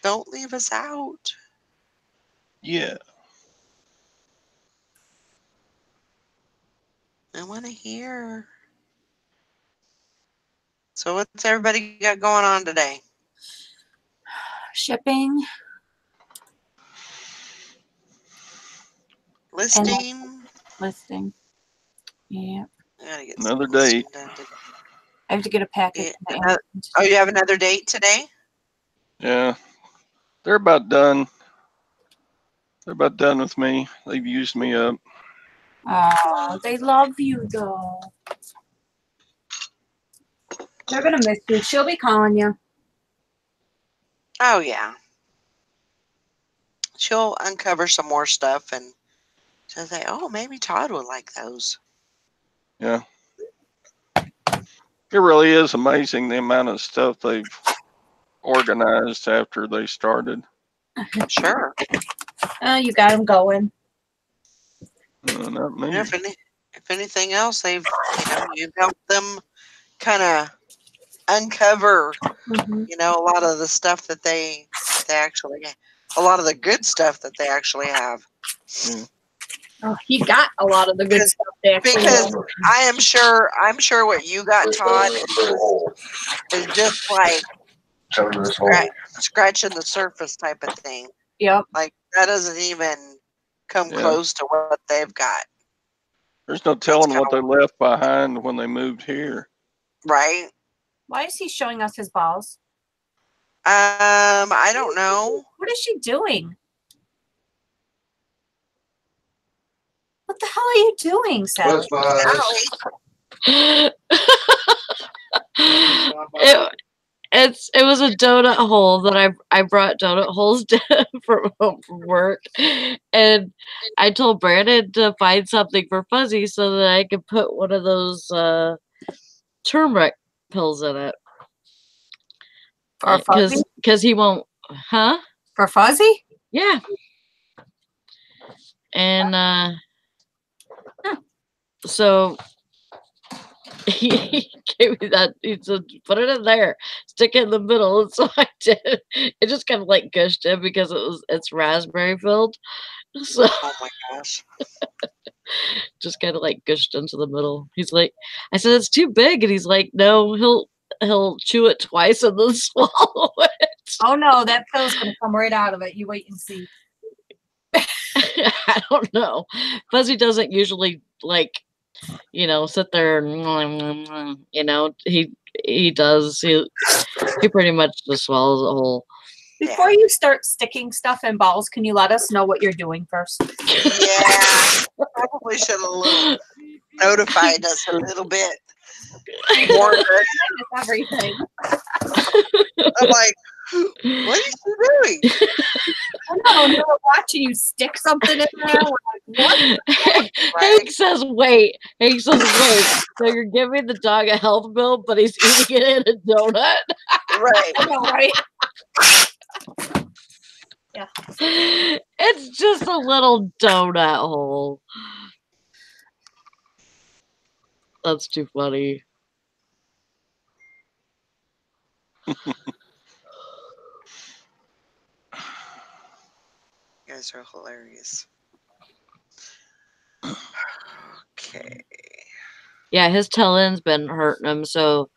Don't leave us out. Yeah. I want to hear. So what's everybody got going on today? Shipping. Listing. Listing. Yeah. I gotta get Another some listing date. done today. I have to get a package. Yeah, oh, you have another date today? Yeah. They're about done. They're about done with me. They've used me up. Oh, they love you though. They're gonna miss you. She'll be calling you. Oh yeah. She'll uncover some more stuff and she'll say, "Oh, maybe Todd would like those." Yeah. It really is amazing the amount of stuff they've organized after they started. Sure. You got them going. Not me. Yeah, if anything else, you've helped them kind of uncover, a lot of the stuff that they actually, a lot of the good stuff that they actually have. Yeah. Oh, he got a lot of the good stuff they actually Because have. I'm sure what you got, Todd, is just like Tell her this whole. Scratching the surface type of thing. Yep. Like that doesn't even come close to what they've got. There's no telling what they left behind when they moved here. Right? Why is he showing us his balls? I don't know. What is she doing? What the hell are you doing, Sally? It was a donut hole that I brought donut holes from home from work, and I told Brandon to find something for Fuzzy so that I could put one of those turmeric pills in it. For Fuzzy? Because he won't, huh? For Fuzzy? Yeah. And so he gave me that. He said, "Put it in there, stick it in the middle." And so I did. It just kind of like gushed in because it's raspberry filled. So Oh my gosh. just kind of like gushed into the middle. He's like, I said it's too big, and he's like, no, he'll chew it twice and then swallow it. Oh no, that pill's gonna come right out of it. You wait and see. I don't know. Fuzzy doesn't usually like, sit there and he does. He pretty much just swallows the whole. Before you start sticking stuff in balls, can you let us know what you're doing first? Yeah. Probably should have notified us a little bit. Warned us. Everything. I'm like, what is he doing? I know, we're watching you stick something in there. We're like, what? Hank says, wait. So you're giving the dog a health bill, but he's eating it in a donut? Right. I know, right? Yeah. It's just a little donut hole. That's too funny. You guys are hilarious. Okay. Yeah, his tail-end's been hurting him, so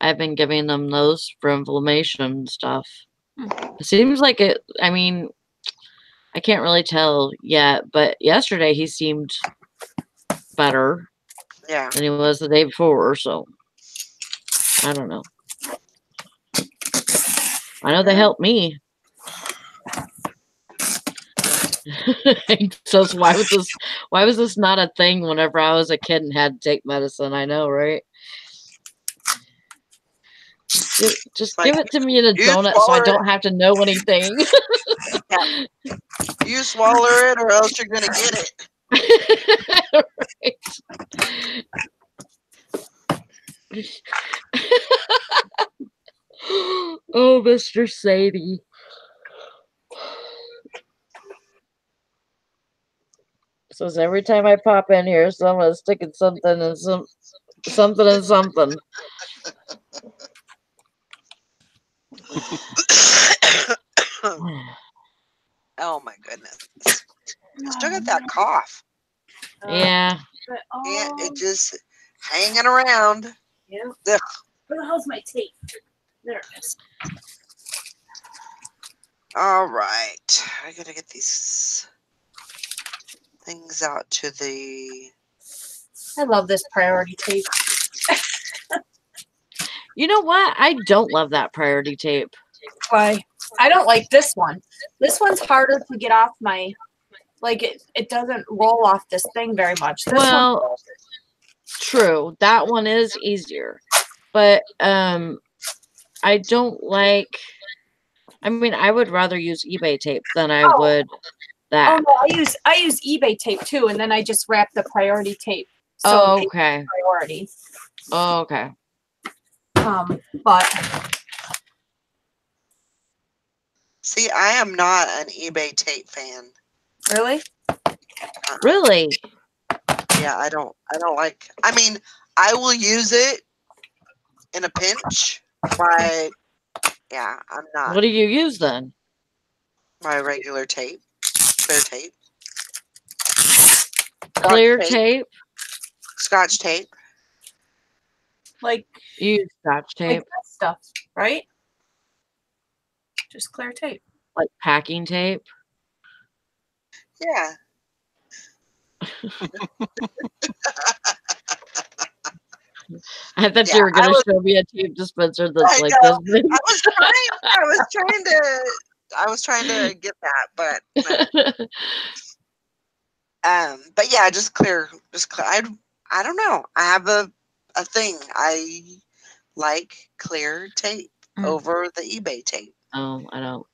I've been giving them those for inflammation and stuff. It seems like it, I mean, I can't really tell yet, but yesterday he seemed better than he was the day before, so I don't know. I know they helped me. So why was this not a thing whenever I was a kid and had to take medicine? I know, right? Just give it to me in a donut so I don't have to know anything. Yeah. You swallow it or else you're gonna get it. Oh, Mr. Sadie. Says every time I pop in here, someone's sticking something and something and something. Oh my goodness. Still got that cough. Yeah. Yeah, it just hanging around. Yeah. Ugh. Where the hell's my tape? There it is. All right. I gotta get these things out to the. I love this priority tape. You know what? I don't love that priority tape. Why? I don't like this one. This one's harder to get off my, like it doesn't roll off this thing very much. This one, true. That one is easier. But I don't like, I mean, I would rather use eBay tape than I would that. Oh no, I use eBay tape too, and then I just wrap the priority tape. So okay. Priority. Oh, okay. But See, I am not an eBay tape fan. Really? Really? Yeah, I don't like. I mean, I will use it in a pinch, but yeah, I'm not. What do you use then? My regular tape, clear tape. Clear tape? Scotch tape. Like you use Scotch tape. Like that stuff, right? Just clear tape. Like packing tape. Yeah. I thought Yeah, you were I gonna was, show me a tape dispenser I that's like know. this big. I was trying to get that, but no. But yeah, just clear. I don't know. I have a thing. I like clear tape over the eBay tape. Oh, I don't.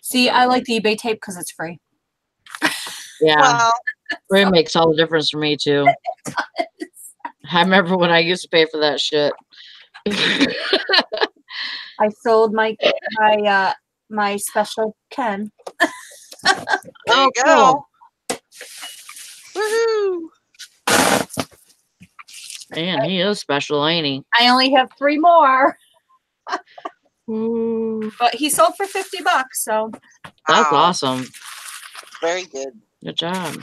See, I like the eBay tape because it's free. Yeah, Well, it makes all the difference for me too. I remember when I used to pay for that shit. I sold my special Ken. there Oh, you cool. go. Woohoo! Man, he is special, ain't he? I only have 3 more, Ooh, but he sold for $50. So that's Wow. awesome. Very good. Good job.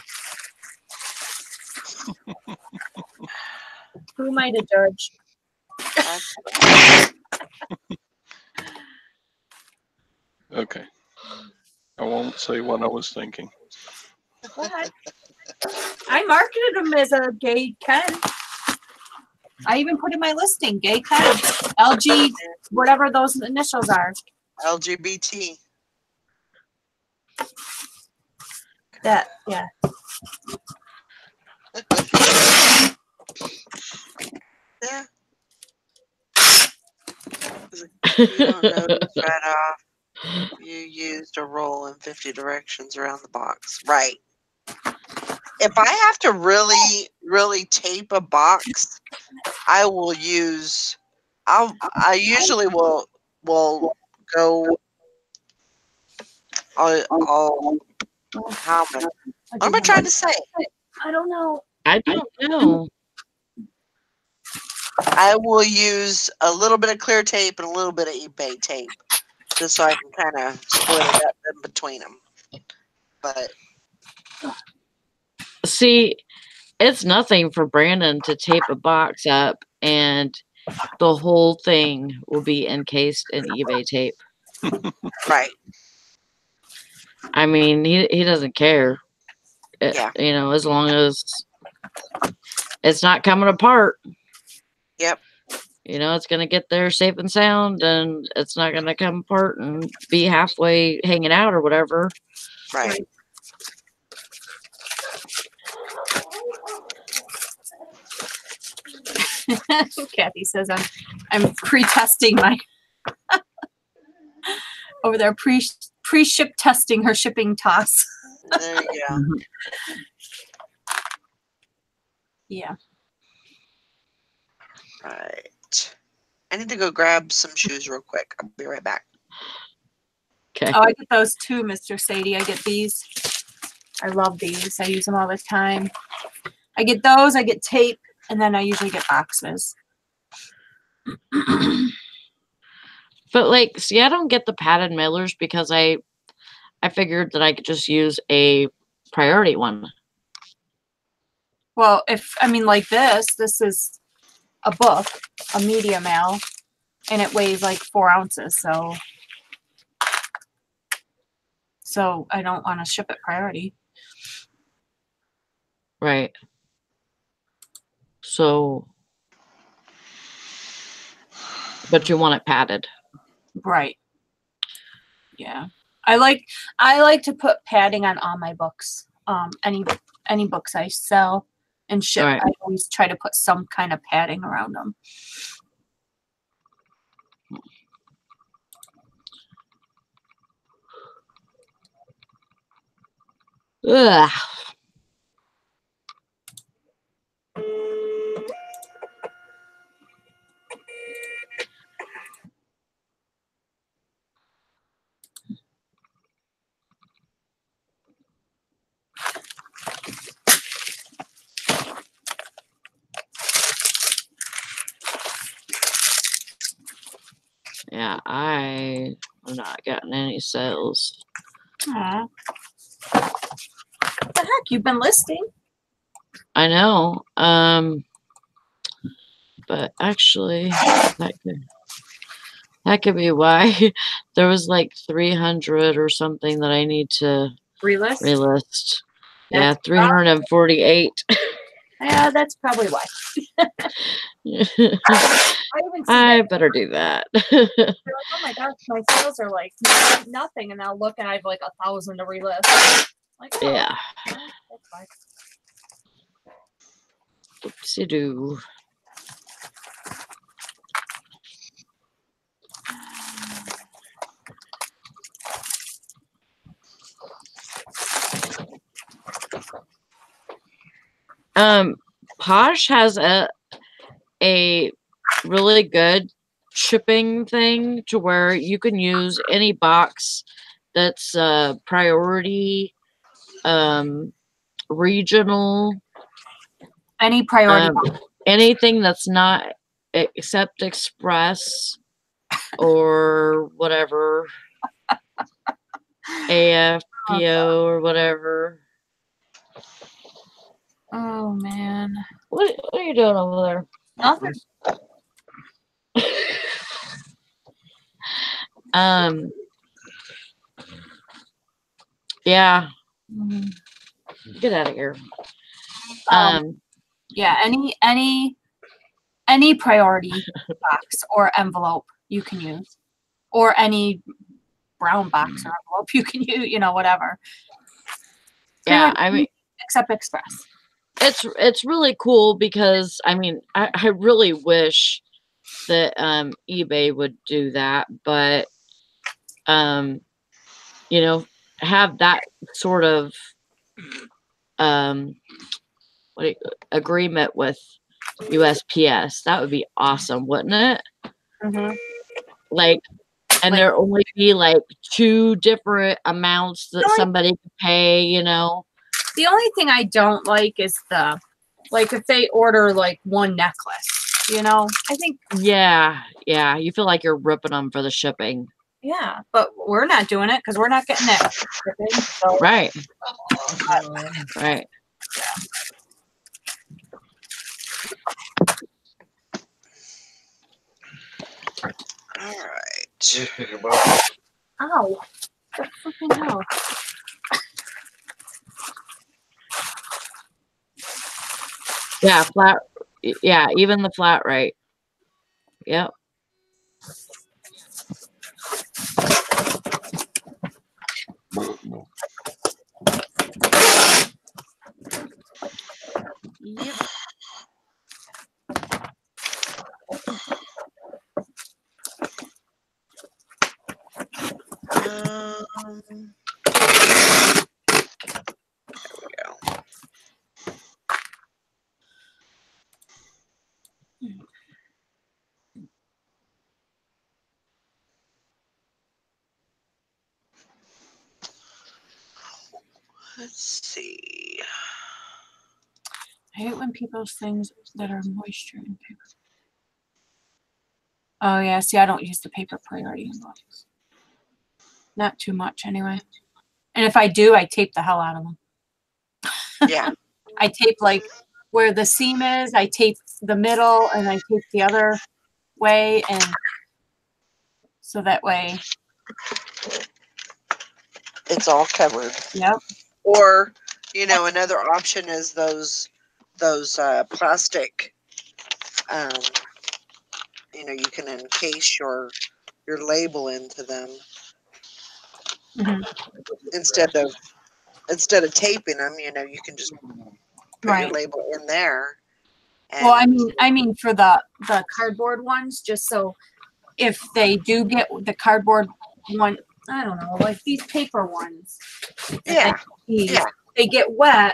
who am I to judge? That's Okay. I won't say what I was thinking. What? I marketed him as a gay Ken. I even put in my listing, gay Ken. LG, whatever those initials are. LGBT. That, yeah. Yeah. You don't notice right off. You used a roll in 50 directions around the box. Right. If I have to really, really tape a box, I will use. I usually will go. I'll how am I, what am I trying to say? I don't know. I don't know. I will use a little bit of clear tape and a little bit of eBay tape, just so I can kind of split it up in between them. But See, it's nothing for Brandon to tape a box up and the whole thing will be encased in eBay tape. right, I mean, he doesn't care. Yeah. You know, as long as it's not coming apart. Yep. You know, it's going to get there safe and sound and it's not going to come apart and be halfway hanging out or whatever. Right. Kathy says I'm pre-testing my over there pre-ship testing her shipping toss. There you go. Yeah. Right. I need to go grab some shoes real quick. I'll be right back. Okay. Oh, I get those too, Mr. Sadie. I get these. I love these. I use them all the time. I get those. I get tape, and then I usually get boxes. But like, see, I don't get the padded mailers because I figured that I could just use a priority one. Well, like this is a book, a media mail, and it weighs like 4 ounces. So I don't want to ship it priority. Right. So, but you want it padded. Right. Yeah. I like to put padding on all my books. Any books I sell and ship, Right. I always try to put some kind of padding around them. Ugh. Yeah, I have not gotten any sales. Aw. What the heck? You've been listing? I know. But actually, that could. That could be why. There was like 300 or something that I need to Relist? relist. Yeah, That's 348. Yeah, that's probably why. I even see I that. better do that. They're like, oh my gosh, my sales are like nothing, and I'll look and I have like 1,000 to relist. Like, oh, Yeah. that's fine. Oopsie doo. Posh has a really good shipping thing to where you can use any box that's priority, regional, Any priority? anything that's not except express or whatever, AFPO or whatever. Oh man, What are you doing over there? nothing. Yeah, Mhm. get out of here. Yeah, any priority box or envelope you can use, or any brown box or envelope you can use. You know, whatever. Yeah, I mean, except Express. it's really cool because I mean I really wish that eBay would do that, but you know, have that sort of agreement with USPS. That would be awesome, wouldn't it? Mm-hmm. Like, and there only be like 2 different amounts that somebody could pay, you know. The only thing I don't like is if they order like one necklace, you know, I think. Yeah, you feel like you're ripping them for the shipping. Yeah, but we're not doing it because we're not getting that shipping. So. Right. Right. All right. Ow. What the freaking hell? Yeah, flat. Yeah, even the flat rate. Yep. Yep. There we go. Let's see. I hate when people's things that are moisture in paper. Oh yeah, see, I don't use the paper priority envelopes. Not too much anyway. And if I do, I tape the hell out of them. Yeah. I tape like where the seam is, I tape the middle, and I tape the other way, and so that way it's all covered. Yep. Or, you know, another option is those plastic, you know, you can encase your label into them. Mm-hmm. Instead of taping them, you know, you can just put your label in there. Well, I mean for the cardboard ones, just so if they do get the cardboard one, I don't know, like these paper ones. Yeah. They get wet.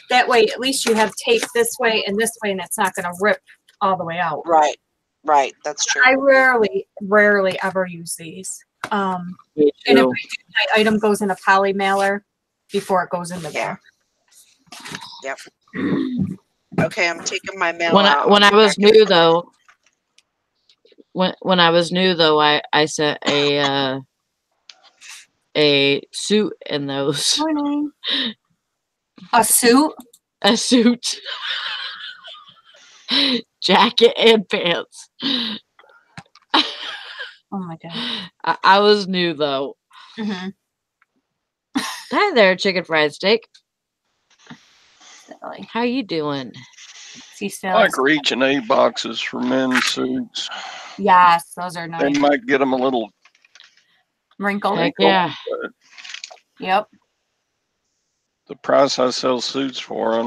That way, at least you have tape this way and this way, and it's not going to rip all the way out. Right. Right. That's true. I rarely ever use these. And if I do, my item goes in a poly mailer before it goes into there. Yep. Okay, I'm taking my mail When out. I was new though, when I was new though, I sent a suit in those. Morning. A suit? A suit. Jacket and pants. Oh my god. I was new though. Mm-hmm. Hi there, chicken fried steak. Silly. How you doing? See, Like silly. Region A boxes for men's suits. Yes, those are They nice. might get them a little Wrinkled. Heck yeah. but Yep. the price I sell suits for,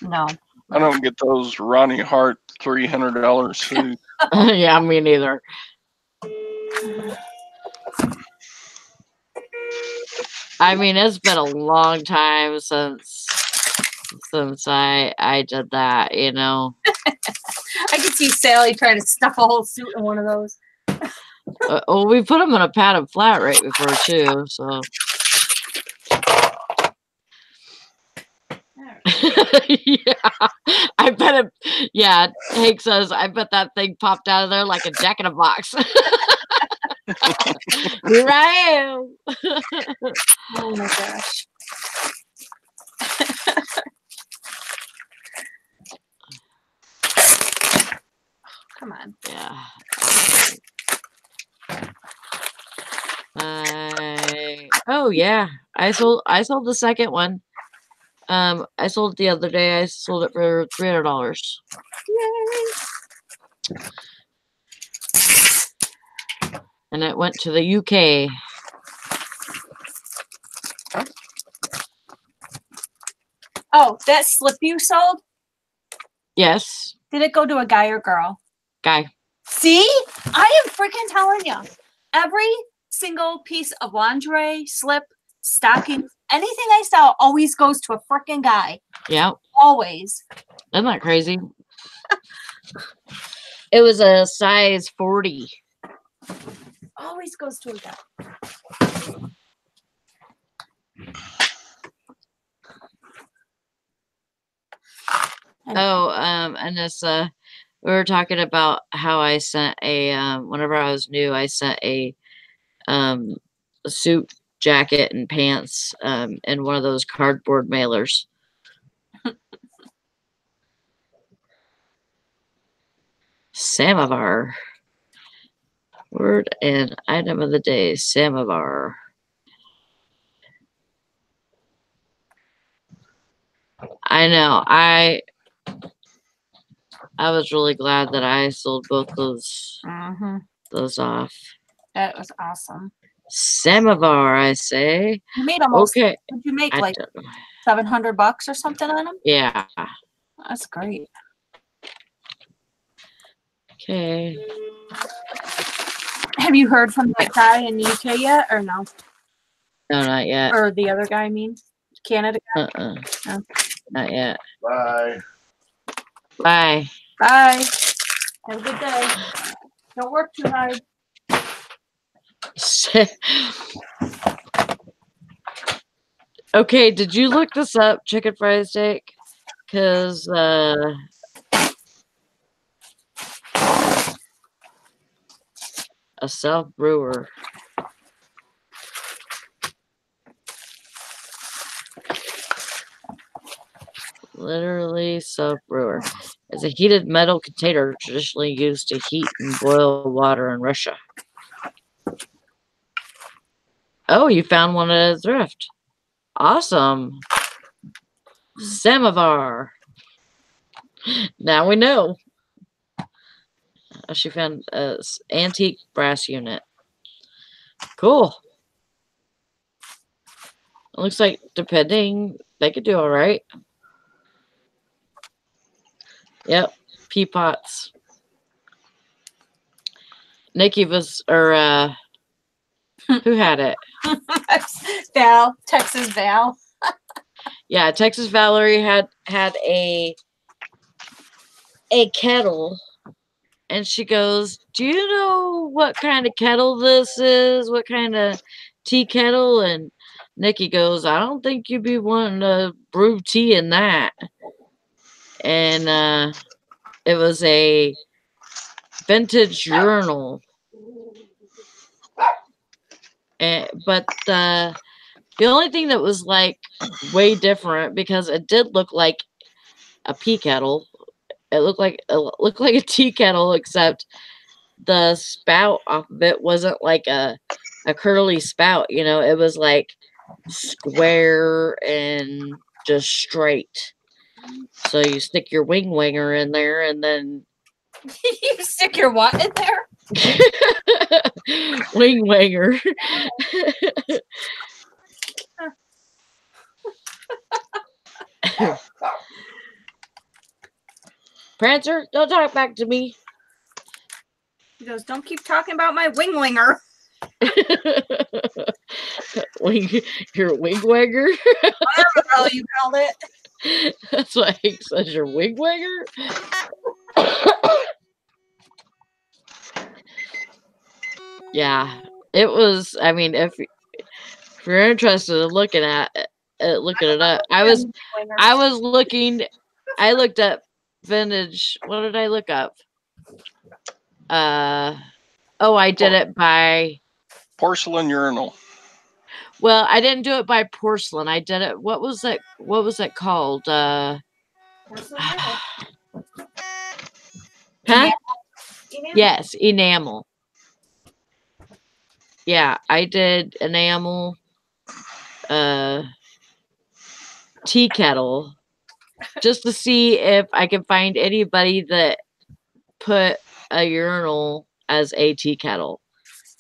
No. I don't get those Ronnie Hart $300 suits. Yeah, me neither. I mean, it's been a long time since I did that, you know. I could see Sally trying to stuff a whole suit in one of those. Well, we put them in a padded flat rate before too, so. Yeah, I bet it. Yeah, Hank says, I bet that thing popped out of there like a jack in a box. Here I am. Oh my gosh. Come on. Yeah. Oh yeah, I sold the second one. I sold it the other day. I sold it for $300. Yay. And it went to the UK. Oh, that slip you sold? Yes, Did it go to a guy or girl? guy. See? I am freaking telling you. Every single piece of lingerie, slip, stockings, anything I sell always goes to a freaking guy. Yeah, Always. isn't that crazy? It was a size 40. Always goes to a guy. Oh, and this we were talking about how I sent a whenever I was new, I sent a suit, jacket, and pants in one of those cardboard mailers. Samovar. Word and item of the day, samovar. I know. I was really glad that I sold both those off. That was awesome. Samovar, I say. You made almost. Okay. Did you make I like don't know. $700 or something on them? Yeah. That's great. Okay. Have you heard from that guy in the UK yet, or no? No, not yet. Or the other guy, I mean, Canada guy? No. Not yet. Bye. Bye. Bye. Have a good day. Don't work too hard. Okay, did you look this up, chicken fried steak? Because a self brewer. Literally self brewer. It's a heated metal container traditionally used to heat and boil water in Russia. Oh, you found one at a thrift. Awesome. Samovar. Now we know. She found an antique brass unit. Cool. It looks like, depending, they could do all right. Yep. Pea pots. Nikki was, or who had it? Val, Texas Val. Yeah, Texas Valerie had a kettle, and she goes, "Do you know what kind of kettle this is? What kind of tea kettle?" And Nikki goes, "I don't think you'd be wanting to brew tea in that." And it was a vintage urinal. But the only thing that was like way different, because it did look like a pea kettle. It looked like a tea kettle, except the spout off of it wasn't like a curly spout, you know, it was like square and just straight. So you stick your wing winger in there and then You stick your what in there? wing winger. Prancer, don't talk back to me. He goes, don't keep talking about my wing winger. Your wing winger? Whatever the hell you called it. That's what Hank says, your wing winger? Yeah, it was, I mean, if you're interested in looking at looking it up, I was looking, I looked up vintage, what did I look up? Oh, I did it by Porcelain urinal. well, I didn't do it by porcelain. I did it, what was it called? Huh? Yes, enamel. Yeah, I did enamel tea kettle just to see if I can find anybody that put a urinal as a tea kettle,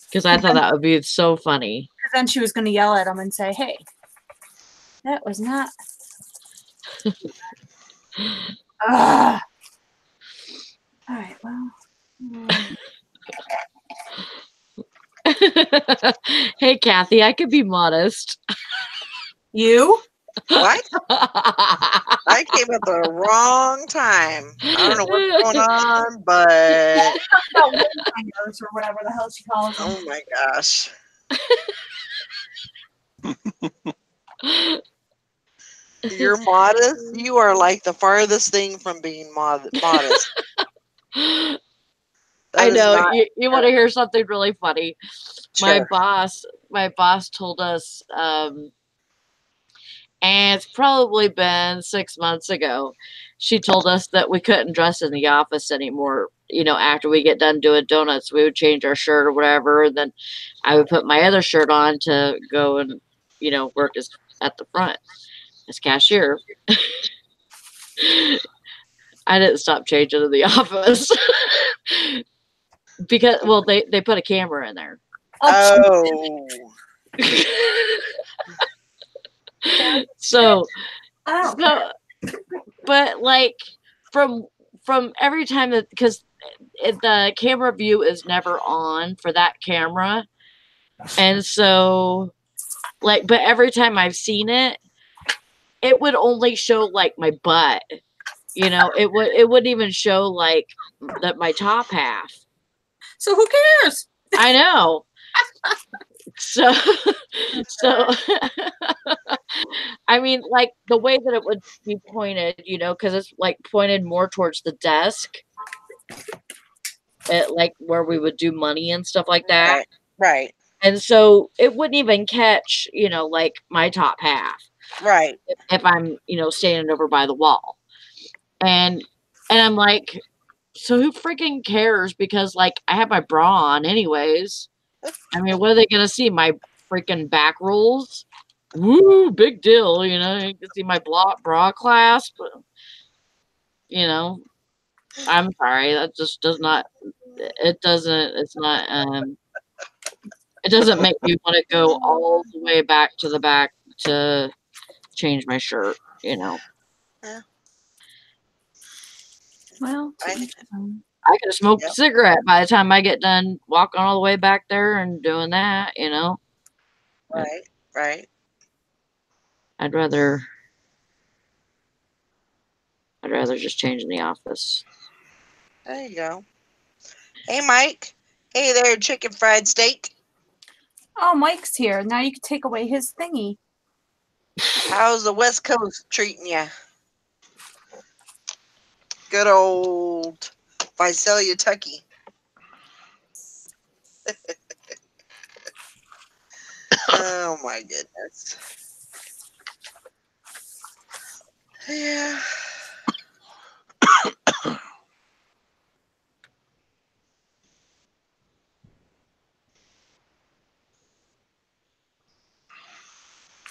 because I thought that would be so funny. Because then she was going to yell at him and say, hey, that was not. Ugh. All right, well. Hey, Kathy, I could be modest. You? What? I came at the wrong time. I don't know what's going on, but About wing wingers or whatever the hell she calls them. oh my gosh. You're modest. You are like the farthest thing from being modest. I know. Not, You want to hear something really funny? sure. My boss told us, and it's probably been 6 months ago, she told us that we couldn't dress in the office anymore. You know, after we get done doing donuts, we would change our shirt or whatever. And then I would put my other shirt on to go and, you know, work at the front as cashier. I didn't stop changing in the office because, well, they put a camera in there. Oh. So, Oh. but like from every time that, because the camera view is never on for that camera, and so like, but every time I've seen it, it would only show like my butt. You know, it wouldn't even show like my top half. So who cares? I know. So I mean, like the way that it would be pointed, you know, because it's like pointed more towards the desk, like where we would do money and stuff like that. Right. And so it wouldn't even catch, you know, like my top half. Right. If I'm, you know, standing over by the wall. And I'm like, so who freaking cares? Because like I have my bra on anyways. I mean, what are they gonna see? My freaking back rolls? Woo, big deal, you know, you can see my bra clasp. You know, I'm sorry, that just does not, it doesn't, it's not, it doesn't make me want to go all the way back to the back to change my shirt, you know. Yeah. Well, I could have smoked a cigarette by the time I get done walking all the way back there and doing that, you know. Right. I'd rather just change in the office. There you go. Hey, Mike. Hey there, chicken fried steak. oh, Mike's here. Now you can take away his thingy. How's the West Coast treating you? Good old Visalia, Tucky. Oh my goodness. Yeah.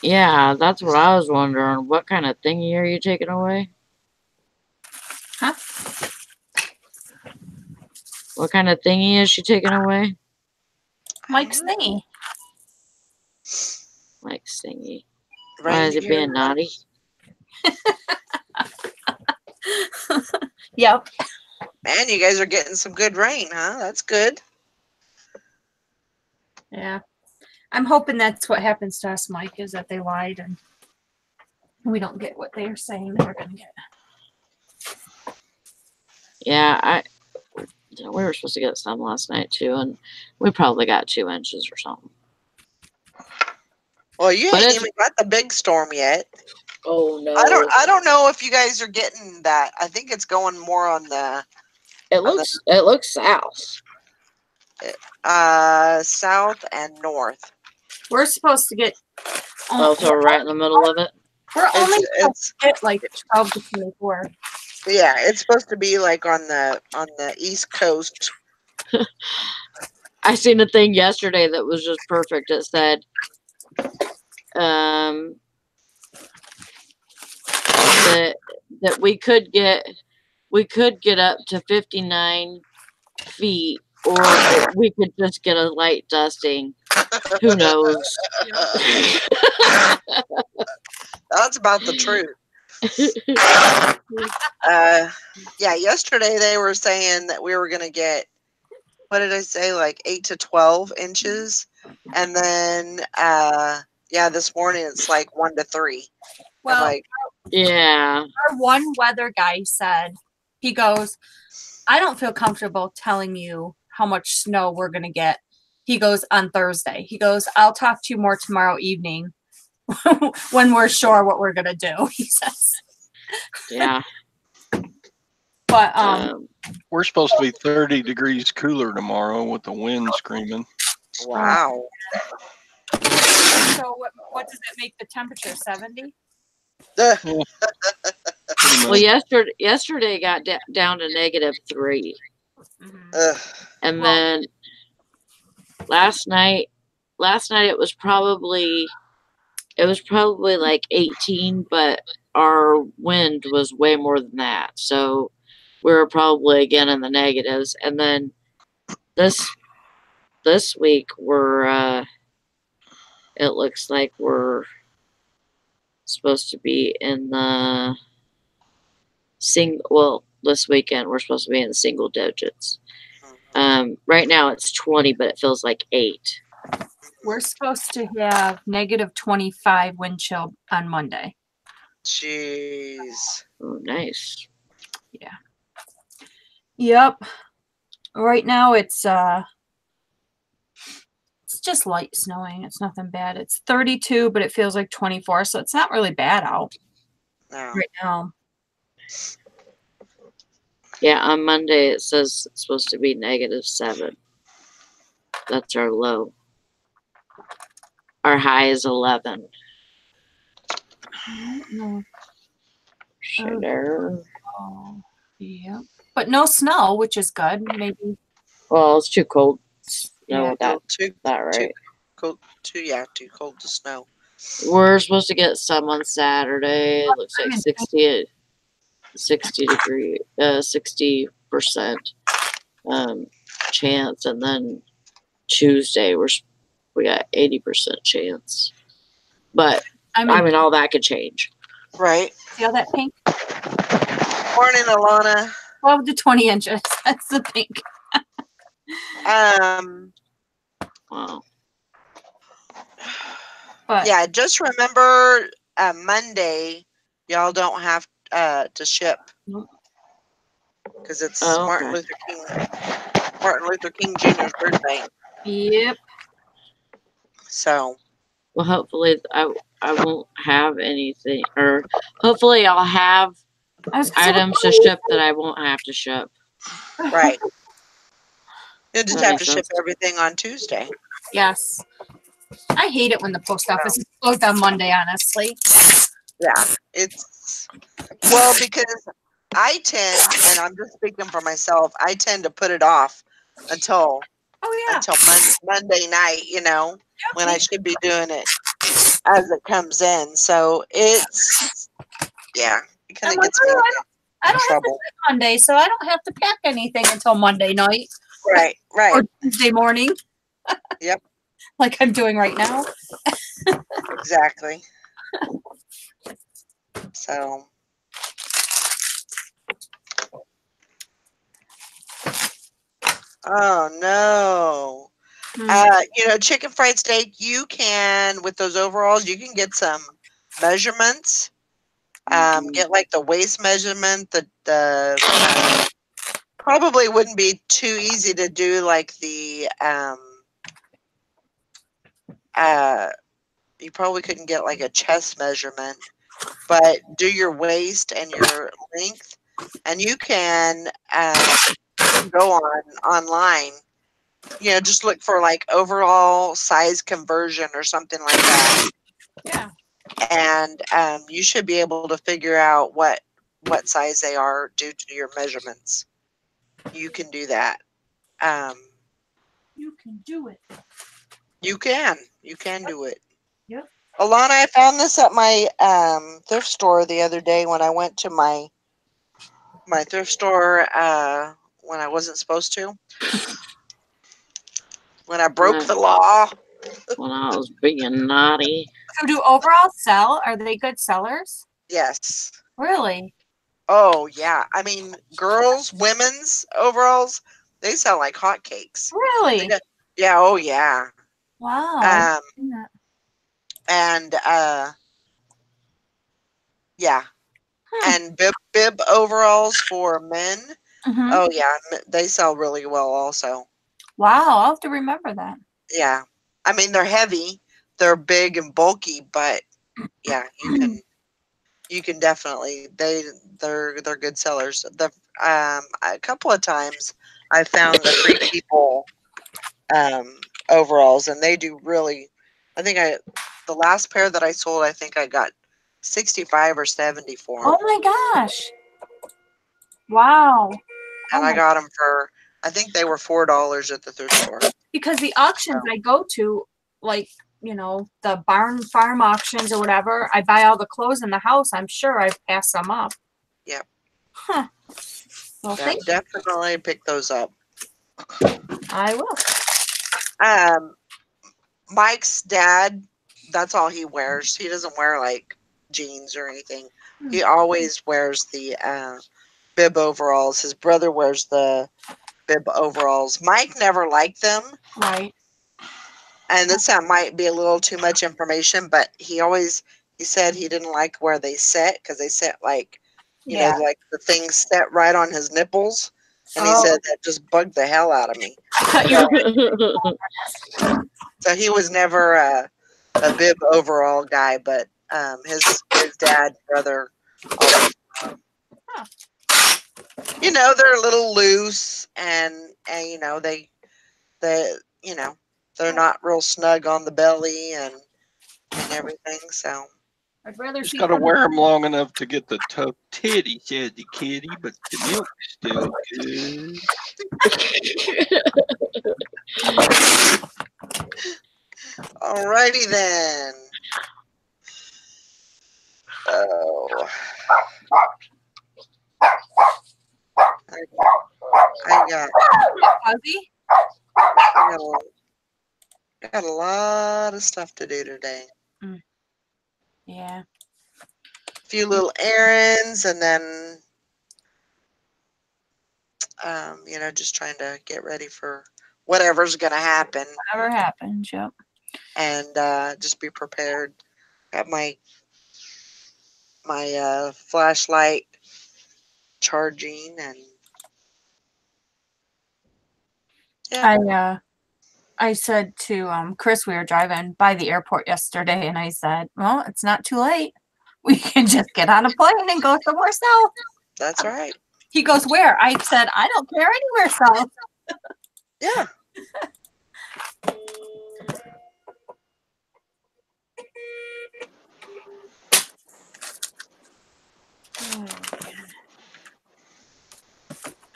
Yeah, that's what I was wondering. What kind of thingy are you taking away? Huh? What kind of thingy is she taking away? Mike's thingy. Mike's thingy. Why is it Reindeer. being naughty? Yep. Man, you guys are getting some good rain, huh? That's good. Yeah. I'm hoping that's what happens to us, Mike, is that they lied and we don't get what they're saying they're going to get. Yeah, we were supposed to get some last night too, and we probably got 2 inches or something. Well, you But ain't it's- even got the big storm yet. Oh no! I don't know if you guys are getting that. I think it's going more on the It looks south. south and north. We're supposed to get. Oh, so we're right in the middle of it. We're only It's supposed to get like 12 to 24. yeah, it's supposed to be like on the East Coast. I seen a thing yesterday that was just perfect. It said, that we could get up to 59 feet, or we could just get a light dusting. Who knows? That's about the truth. Yeah, yesterday they were saying that we were gonna get, what did I say, like 8 to 12 inches, and then yeah, this morning it's like 1 to 3. Well, I'm like, Yeah. our one weather guy said, he goes, I don't feel comfortable telling you how much snow we're going to get. He goes, on Thursday. He goes, I'll talk to you more tomorrow evening when we're sure what we're going to do, he says. Yeah. But, We're supposed to be 30 degrees cooler tomorrow with the wind screaming. wow. so what does it make the temperature, 70? Pretty Well, much. yesterday got down to -3, Ugh. and then last night it was probably like 18, but our wind was way more than that, so we were probably again in the negatives. And then this week we're it looks like we're supposed to be in the this weekend we're supposed to be in the single digits. Right now it's 20, but it feels like 8. We're supposed to have -25 wind chill on Monday. Jeez. Oh, nice. Yep. Right now it's just light snowing. It's nothing bad. It's 32, but it feels like 24, so it's not really bad out No. right now. Yeah, on Monday it says it's supposed to be -7. That's our low. Our high is 11. No. Sugar. Oh, yeah. But no snow, which is good. Maybe. Well, it's too cold. No, Yeah. Too right. cold. Too cold to snow. We're supposed to get some on Saturday. It looks like 60% chance, and then Tuesday we got 80% chance. But I mean, all that could change. Right. See all that pink? Morning, Alana. 12 to 20 inches. That's the pink. Wow. But Yeah, just remember Monday, y'all don't have to ship because it's Martin Luther King Jr.'s birthday. Yep. So. Well, hopefully I won't have anything, or hopefully I'll have items to ship that I won't have to ship. Right. You just That have makes to ship sense. everything on Tuesday. Yes. I hate it when the post office is closed on Monday, honestly. Yeah. It's because I tend, and I'm just speaking for myself, I tend to put it off until Monday night, when I should be doing it as it comes in. So it's, yeah, it kind I'm of like, gets me oh, I in don't have to trouble. pack Monday, so I don't have to pack anything until Monday night Right, right. or Tuesday morning, Yep, like I'm doing right now. exactly. So, oh no. Hmm. Chicken fried steak, you can, with those overalls, you can get some measurements. Get like the waist measurement, the probably wouldn't be too easy to do like the you probably couldn't get like a chest measurement, but do your waist and your length, and you can go online. Just look for like overall size conversion or something like that, Yeah. and you should be able to figure out what size they are due to your measurements. You can do that. Um, You can do it. you can do it. Yep. Alana, I found this at my thrift store the other day when I went to my thrift store when I wasn't supposed to. When I broke the law. When I was being naughty. So do overall sell? Are they good sellers? Yes. Really? Oh yeah. I mean, women's overalls, they sell like hotcakes. Really? Yeah. Oh yeah. Wow. And yeah. Hmm. And bib overalls for men. Mm-hmm. Oh yeah, they sell really well also. Wow, I'll have to remember that. Yeah. I mean, they're heavy, they're big and bulky, but yeah, you can definitely they're good sellers. A couple of times I found the Free People overalls, and they do really. I think the last pair that I sold, I think I got 65 or 70 for them. Oh my gosh. Wow. Oh And I my, got them for, I think they were $4 at the thrift store. because the auctions I go to, like, the barn farm auctions or whatever, I buy all the clothes in the house. I'm sure I've passed some up. Yep. Huh. Well, Yeah, thank you. definitely pick those up. I will. Mike's dad, that's all he wears. He doesn't wear like jeans or anything. He always wears the bib overalls. His brother wears the bib overalls. Mike never liked them. Right. And this might be a little too much information, but he said he didn't like where they sit because they sit like, Yeah. like the things set right on his nipples. And he Oh. said that just bugged the hell out of me. So he was never a bib overall guy, but his dad, brother, always. They're a little loose, and they they're not real snug on the belly and everything. So I'd rather Just see got to them. wear them long enough to get the tough titty, says the kitty, but the milk's still good. alrighty then. Oh, I got Fuzzy? I got a lot of stuff to do today. Yeah. A few little errands, and then just trying to get ready for whatever's gonna happen, Whatever happens, yep. and just be prepared. Got my flashlight charging, and yeah. I said to Chris, we were driving by the airport yesterday, and I said, well, it's not too late. We can just get on a plane and go somewhere south. That's right. He goes, where? I said, I don't care, anywhere south. Yeah.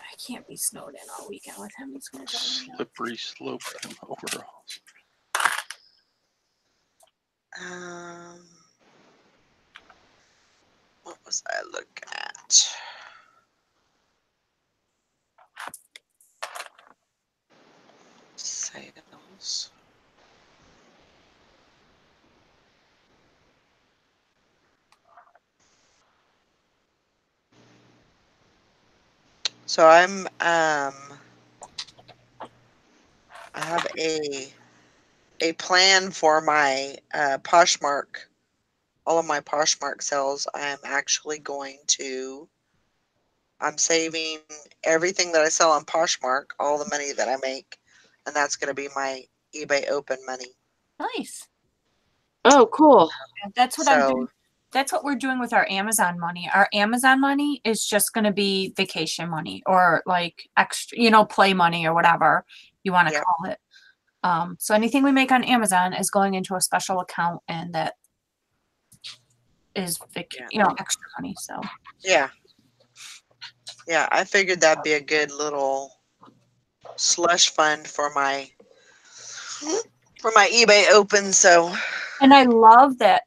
I can't be snowed in all weekend with him. He's going to drive me nuts. Slippery slope them overalls. else? So I have a plan for my Poshmark, all of my Poshmark sales. I'm saving everything that I sell on Poshmark, all the money that I make, and that's going to be my eBay open money. Nice. Oh, cool. That's what I'm doing. So, That's what we're doing with our Amazon money. Our Amazon money is just going to be vacation money or like extra, play money or whatever you want to Yep. call it. So anything we make on Amazon is going into a special account, and that is, extra money. So yeah. Yeah, I figured that'd be a good little slush fund for my eBay open. So, and I love that.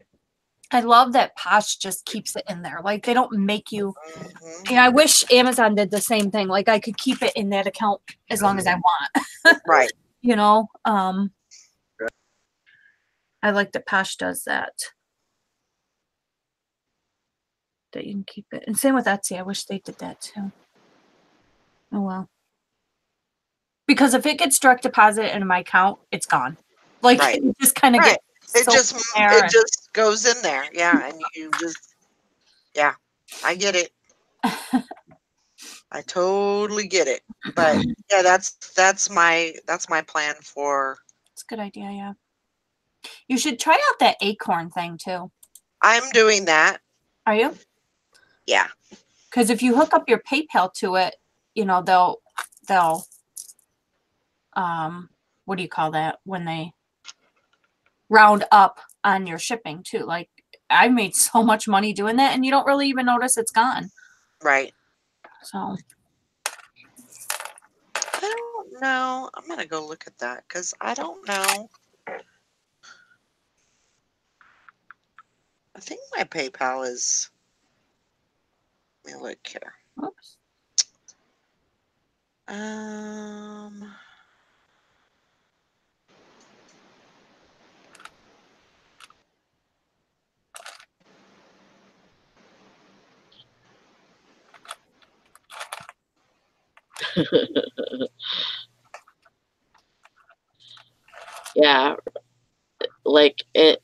Posh just keeps it in there. Like they don't make you. mhm. I wish Amazon did the same thing. Like I could keep it in that account as long as I want. Right. I like that Posh does that. That you can keep it. And same with Etsy. I wish they did that too. Oh well. Because if it gets direct deposit into my account, it's gone. Like Right. it just kind of Right. gets It just goes in there. Yeah, and you just I get it. I totally get it. But yeah, that's my plan for. It's a good idea, yeah. You should try out that Acorn thing too. I'm doing that. Are you? Yeah. Because if you hook up your PayPal to it, they'll what do you call that when they round up on your shipping too? Like I made so much money doing that, and you don't really even notice it's gone. Right. So I don't know. I'm gonna go look at that because I don't know. I think my PayPal is. Let me look here. oops. Yeah, like it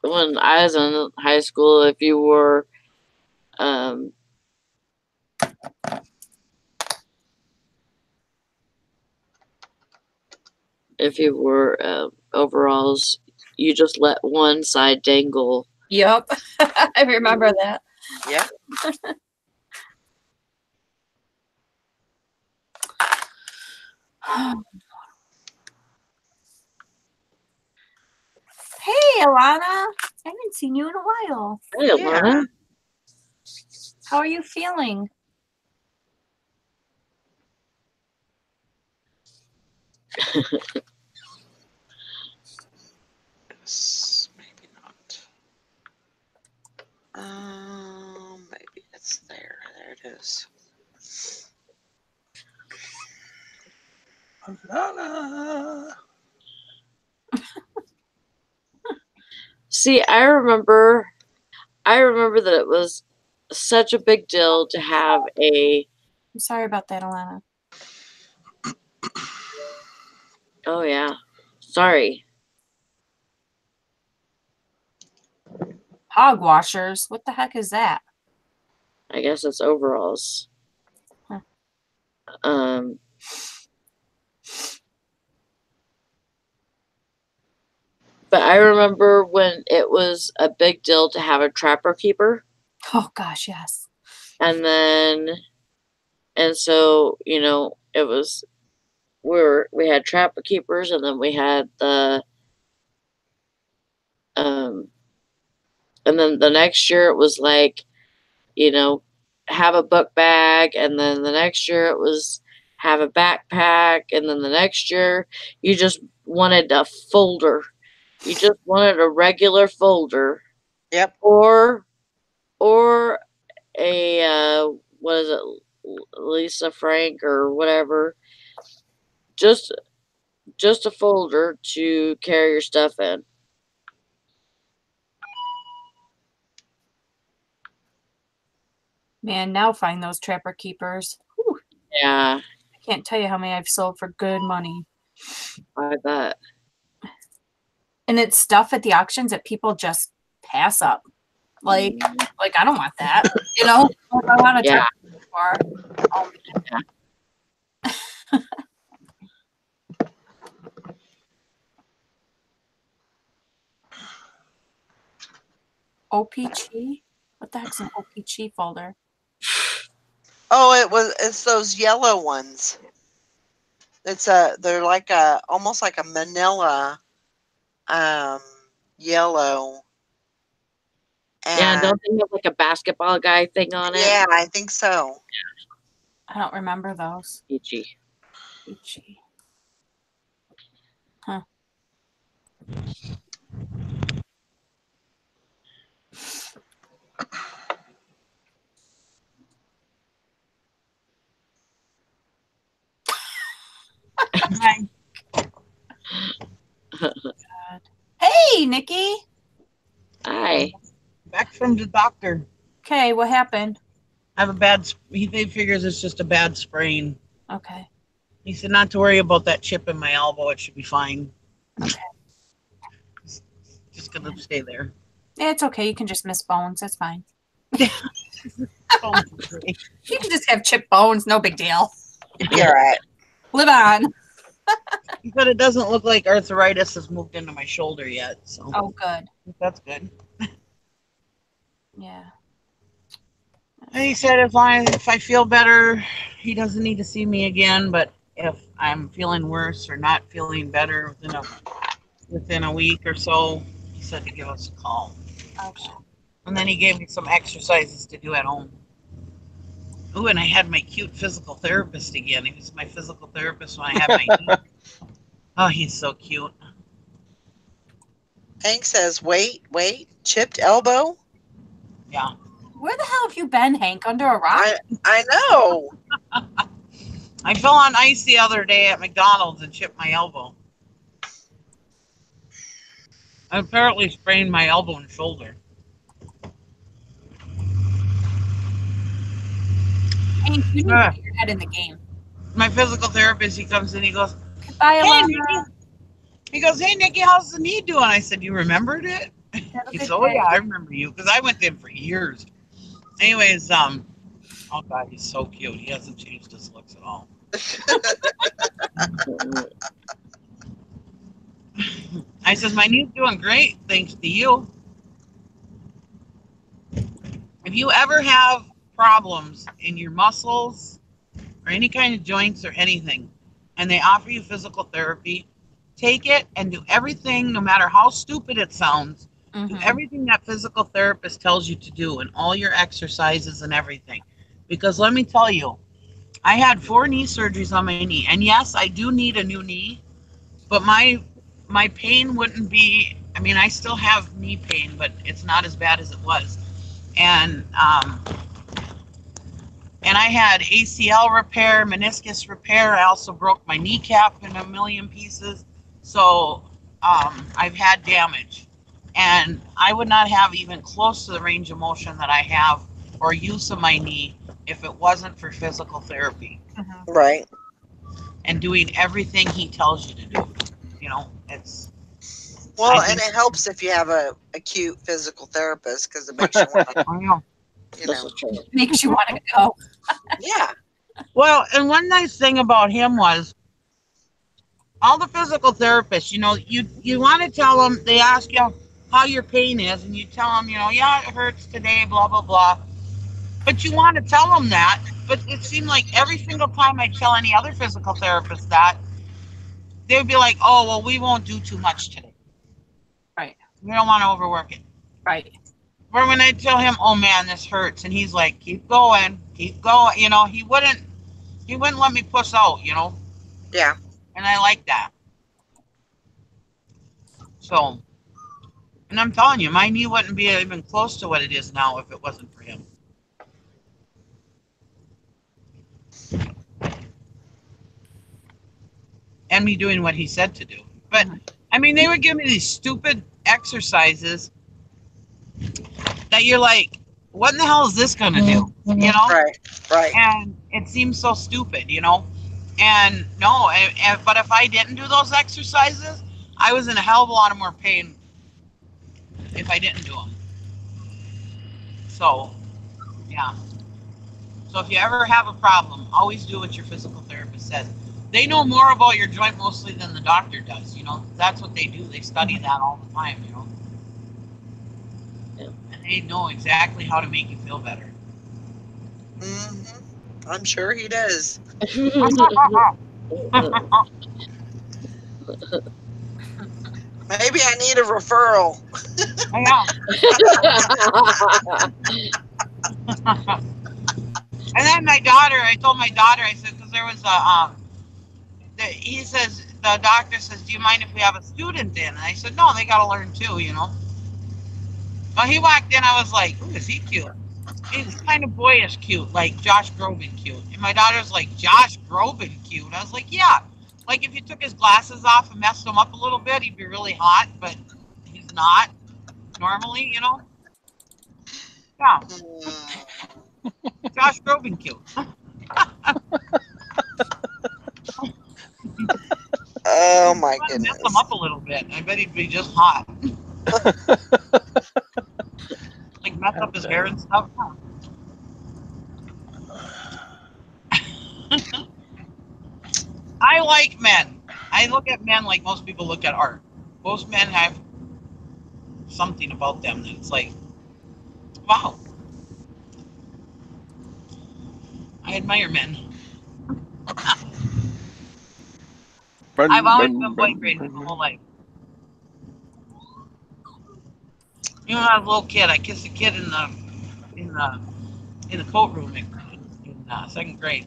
when I was in high school, if you were overalls, you just let one side dangle. Yep. I remember that. Yeah. Hey, Alana. I haven't seen you in a while. Hey, Yeah. Alana. How are you feeling? Maybe not. Maybe it's there. There it is. See, I remember that it was such a big deal to have a. I'm sorry about that, Alana. Oh yeah, sorry. Hog washers. What the heck is that? I guess it's overalls. Huh. But I remember when it was a big deal to have a trapper keeper. Oh gosh, yes. And so, it was we had trapper keepers, and then we had the and then the next year it was like, have a book bag, and then the next year it was have a backpack, and then the next year you just wanted a folder. You just wanted a regular folder. Yep. Or a what is it, Lisa Frank or whatever. Just just a folder to carry your stuff in. Man, now find those trapper keepers. Whew, Yeah, I can't tell you how many I've sold for good money. I bet. And it's stuff at the auctions that people just pass up. Like I don't want that. You know, if I want a Yeah. trapper car. OPG? What the heck's an OPG folder? Oh, it's those yellow ones. They're like almost like a manila yellow. Yeah, And don't they have like a basketball guy thing on it? yeah, I think so. I don't remember those. PG. OPG. Huh. Hi. Hey, Nikki. Hi. Back from the doctor. Okay, what happened? I have a bad. He figures it's just a bad sprain. Okay. He said not to worry about that chip in my elbow. It should be fine. Okay. Just gonna stay there. Yeah, it's okay. You can just miss bones. That's fine. Oh, You can just have chipped bones. No big deal. You're right. Live on. but it doesn't look like arthritis has moved into my shoulder yet. So Oh, good. that's good. Yeah. And he said if I feel better, he doesn't need to see me again. But if I'm feeling worse or not feeling better within a week or so, he said to give us a call. Okay. And then he gave me some exercises to do at home. Ooh, and I had my cute physical therapist again. He was my physical therapist when I had my knee. Oh, he's so cute. Hank says, wait, chipped elbow? Yeah. Where the hell have you been, Hank? Under a rock? I know. I fell on ice the other day at McDonald's and chipped my elbow. I apparently sprained my elbow and shoulder. Hank, you need to get your head in the game. My physical therapist, he comes in, he goes, Goodbye, "Hey, Alana. Nikki." He goes, "Hey, Nikki, how's the knee doing?" I said, "You remembered it?" Have a He good said, "Oh day. yeah, I remember you," because I went to him for years. Anyways, oh God, he's so cute. He hasn't changed his looks at all. I says, "My knee's doing great, thanks to you." If you ever have problems in your muscles or any kind of joints or anything, and they offer you physical therapy, take it and do everything, no matter how stupid it sounds, do everything that physical therapist tells you to do and all your exercises and everything. Because let me tell you, I had 4 knee surgeries on my knee. And yes, I do need a new knee, but my pain wouldn't be, I mean, I still have knee pain, but it's not as bad as it was. And I had ACL repair, meniscus repair. I also broke my kneecap in a million pieces. So I've had damage. And I would not have even close to the range of motion that I have or use of my knee if it wasn't for physical therapy. Right. And doing everything he tells you to do. You know, it's... Well, and it helps if you have a acute physical therapist because it makes you want to, I know. This is true. Makes you want to go. Yeah. Well, and one nice thing about him was all the physical therapists, you know, you want to tell them, they ask you how your pain is, and you tell them, you know, yeah, it hurts today, blah, blah, blah. But you want to tell them that, but it seemed like every single time I tell any other physical therapist that, they would be like, oh, well, we won't do too much today. Right. We don't want to overwork it. Right. Or when I tell him, oh man, this hurts, and he's like, keep going, you know, he wouldn't let me push out, you know. Yeah. And I like that. So, and I'm telling you, my knee wouldn't be even close to what it is now if it wasn't for him. and me doing what he said to do. But I mean, they would give me these stupid exercises that you're like, what in the hell is this gonna do? You know? Right. And it seems so stupid, you know? And no, but if I didn't do those exercises, I was in a hell of a lot of more pain if I didn't do them. So, yeah. So if you ever have a problem, always do what your physical therapist says. They know more about your joint mostly than the doctor does, you know? That's what they do. They study that all the time, you know? Yeah. And they know exactly how to make you feel better. I'm sure he does. Maybe I need a referral. Yeah. And then my daughter, I told my daughter, I said, because there was he says, the doctor says, do you mind if we have a student in? And I said, no, they got to learn too, you know. Well, he walked in, I was like, ooh, is he cute? He's kind of boyish cute, like Josh Groban cute. And my daughter's like, Josh Groban cute? I was like, yeah. Like if you took his glasses off and messed him up a little bit, he'd be really hot, but he's not normally, you know. Yeah. Josh Groban cute. Oh my Mess him goodness. up a little bit. I bet he'd be just hot. Like mess up his hair and stuff. I like men. I look at men like most people look at art. Most men have something about them that it's like, wow. I admire men. I've always been boy graded my whole life. You know, when I was a little kid, I kissed a kid in the coat room in second grade.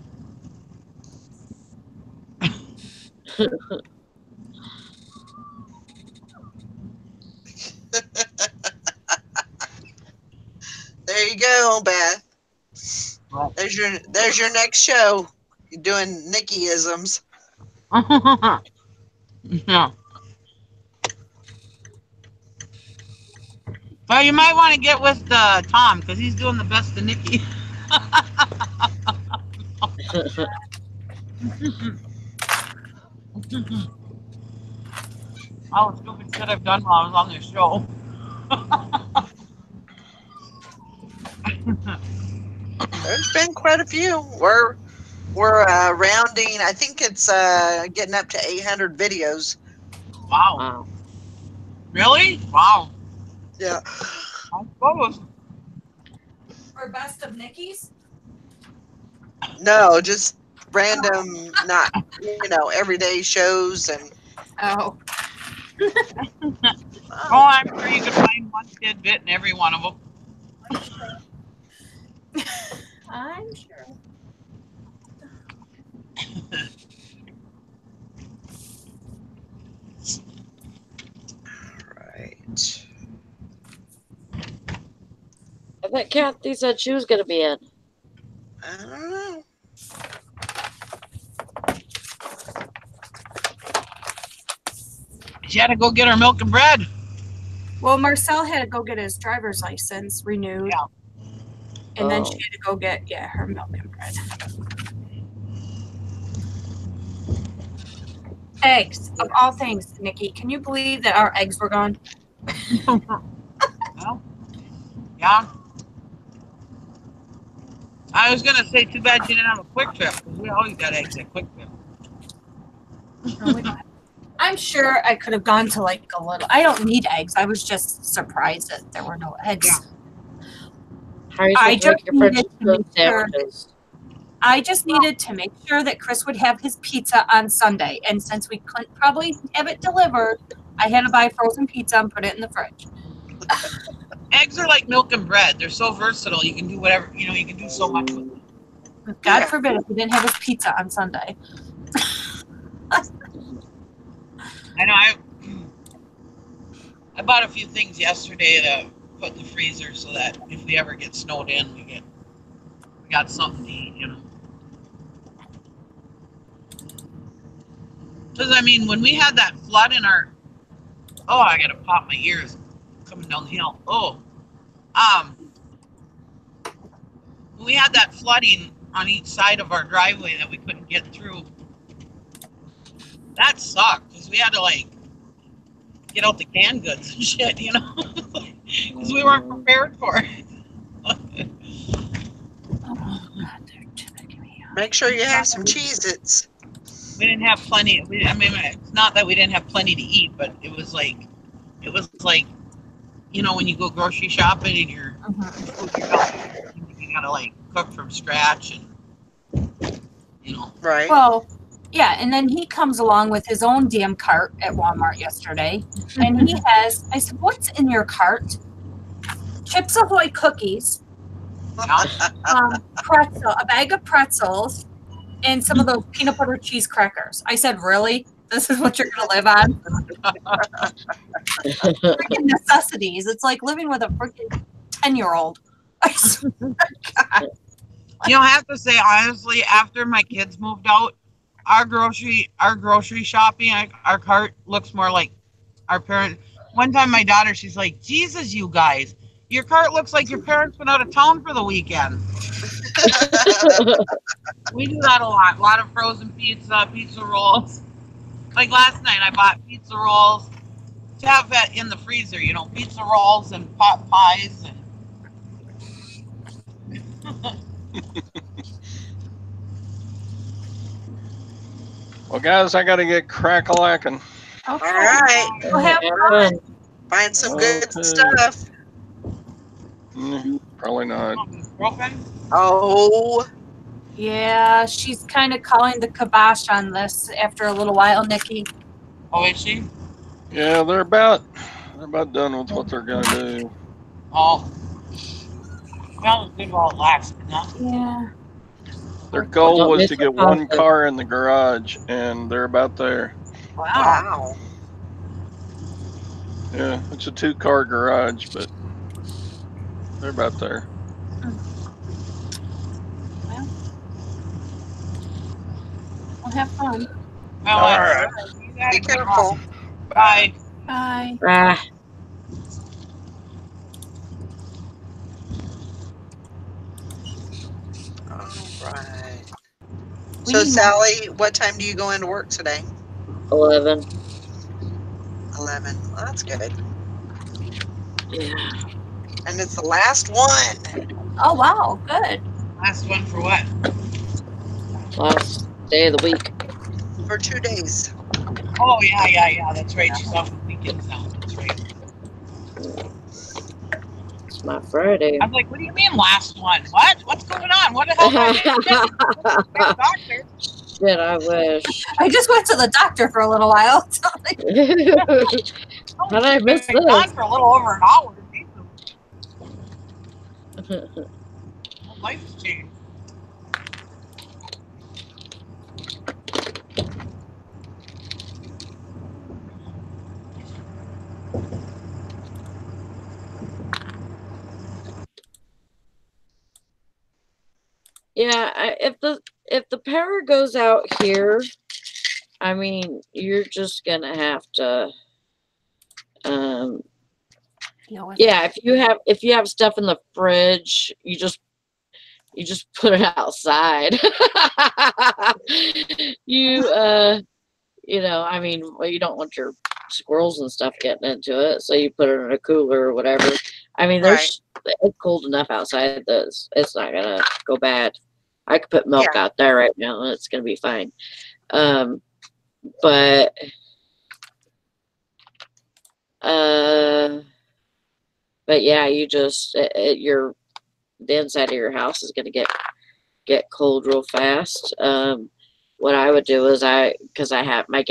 There you go, Beth. What? There's your next show. You're doing Nikki-isms. Yeah. Well, you might want to get with Tom because he's doing the best of Nikki. All the stupid shit I've done while I was on this show. There's been quite a few. We're rounding. I think it's getting up to 800 videos. Wow. Wow. Really? Wow. Yeah. I suppose. For best of Nikki's? No, just random, not everyday shows and. Oh. Oh, I'm sure you could find one tidbit in every one of them. I'm sure. Right. I thought Kathy said she was going to be in. I don't know. She had to go get her milk and bread. Well, Marcel had to go get his driver's license renewed. Yeah. And then she Oh. had to go get, her milk and bread. Eggs, of all things, Nikki. Can you believe that our eggs were gone? Well, yeah. I was gonna say, too bad you didn't have a Quick Trip because we always got eggs at Quick Trip. I'm sure I could have gone to like a little. I don't need eggs. I was just surprised that there were no eggs. Yeah. How are you I supposed to make just your needed French to make sure. sandwiches? I just needed to make sure that Chris would have his pizza on Sunday. And since we couldn't probably have it delivered, I had to buy frozen pizza and put it in the fridge. Eggs are like milk and bread. They're so versatile. You can do whatever, you can do so much with them. God forbid if he didn't have his pizza on Sunday. I know I bought a few things yesterday to put in the freezer so that if we ever get snowed in, we got something to eat, Because I mean, when we had that flood in our, oh, I gotta pop my ears coming down the hill. Oh, when we had that flooding on each side of our driveway that we couldn't get through. That sucked because we had to like get out the canned goods and shit, you know, because we weren't prepared for it. Make sure you have some Cheez-Its. We didn't have plenty. I mean, it's not that we didn't have plenty to eat, but it was like, you know, when you go grocery shopping and you gotta like cook from scratch and, you know. Right. Well, yeah, and then he comes along with his own damn cart at Walmart yesterday, and he has. I said, "What's in your cart?" Chips Ahoy cookies, pretzel, a bag of pretzels, and some of those peanut butter cheese crackers. I said, "Really? This is what you're going to live on?" Freaking necessities. It's like living with a freaking 10-year-old. I swear to God. You know, I have to say honestly, after my kids moved out, our grocery shopping, our cart looks more like our parents. One time, my daughter, she's like, "Jesus, you guys, your cart looks like your parents went out of town for the weekend." We do that a lot of frozen pizza rolls. Like last night, I bought pizza rolls to have that in the freezer. You know, pizza rolls and pot pies and. Well, guys, I got to get crack-a-lacking. Okay. All right. We'll have fun. Find some good Okay. stuff. Probably not. Girlfriend? Oh, Yeah, she's kind of calling the kibosh on this after a little while, Nikki. Oh, is she? Yeah, they're about done with what they're gonna do. Oh. Well, it's good while it lasts, huh? Yeah. Their goal Don't was miss to the get one concept. car in the garage, and they're about there. Wow. wow. Yeah, it's a 2-car garage, but they're about there. Well, we'll have fun. Well, All right. you gotta Be get careful. off. Bye. Bye. Ah, All right. We So, need more. Sally, what time do you go into work today? 11. 11. Well, that's good. Yeah. And it's the last one Oh, wow. Good. Last one for what? Last day of the week. for 2 days. Oh, yeah. That's right. She's off the weekends now. That's right. It's my Friday. I was like, what do you mean last one? What? What's going on? What the hell am I doing? Shit, I wish. I just went to the doctor for a little while. How did I miss Been gone this? for a little over an hour. Jesus. Life's changed. Yeah, if the power goes out here, I mean, you're just gonna have to. Yeah, if you have stuff in the fridge, you just put it outside. I mean, well, you don't want your squirrels and stuff getting into it, so you put it in a cooler or whatever. I mean, it's cold enough outside that it's not gonna go bad. I could put milk out there right now, and it's gonna be fine. But yeah, you just the inside of your house is gonna get cold real fast. What I would do is because I have my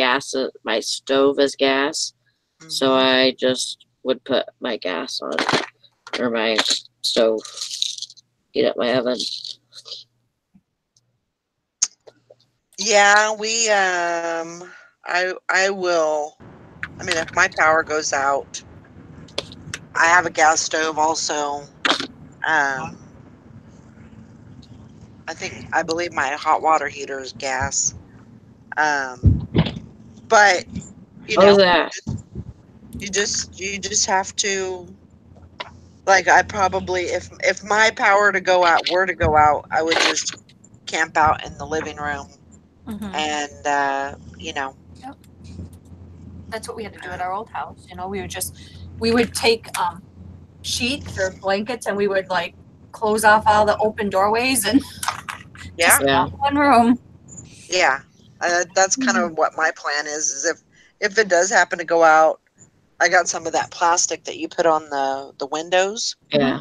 stove is gas, so I just would put my gas on or my stove, heat up my oven. Yeah, we I will. I mean, if my power goes out, I have a gas stove also. I believe my hot water heater is gas. But you What was know, that? you just have to, like, I probably, if my power to go out were to go out, I would just camp out in the living room Mhm. and you know, That's what we had to do at our old house. You know, we would take sheets or blankets and we would like close off all the open doorways and yeah, Yeah. one room. yeah. That's kind of what my plan is if it does happen to go out, I got some of that plastic that you put on the windows, Yeah.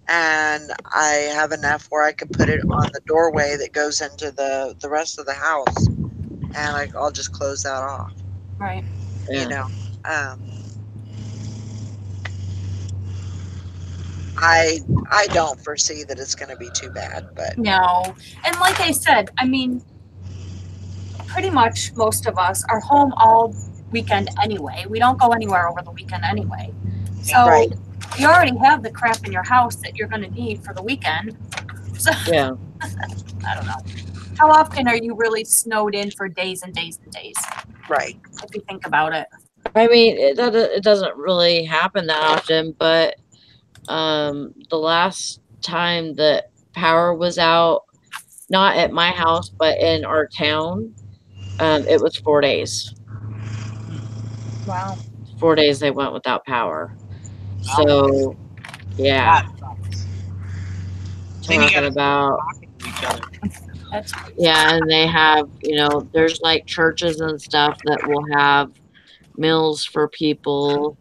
and I have enough where I could put it on the doorway that goes into the rest of the house, and I'll just close that off. Right. You Yeah. know, um, I don't foresee that it's going to be too bad, but No. And like I said, I mean, pretty much most of us are home all weekend anyway. We don't go anywhere over the weekend anyway. So right, you already have the crap in your house that you're going to need for the weekend. So Yeah. I don't know. How often are you really snowed in for days and days and days? right, If you think about it. I mean, it doesn't really happen that often, but the last time that power was out, not at my house, but in our town, it was 4 days. Wow. 4 days they went without power. Wow. So, yeah, That sucks. Then you talking gotta about talking to each other. That's crazy. yeah, and they have, there's like churches and stuff that will have meals for people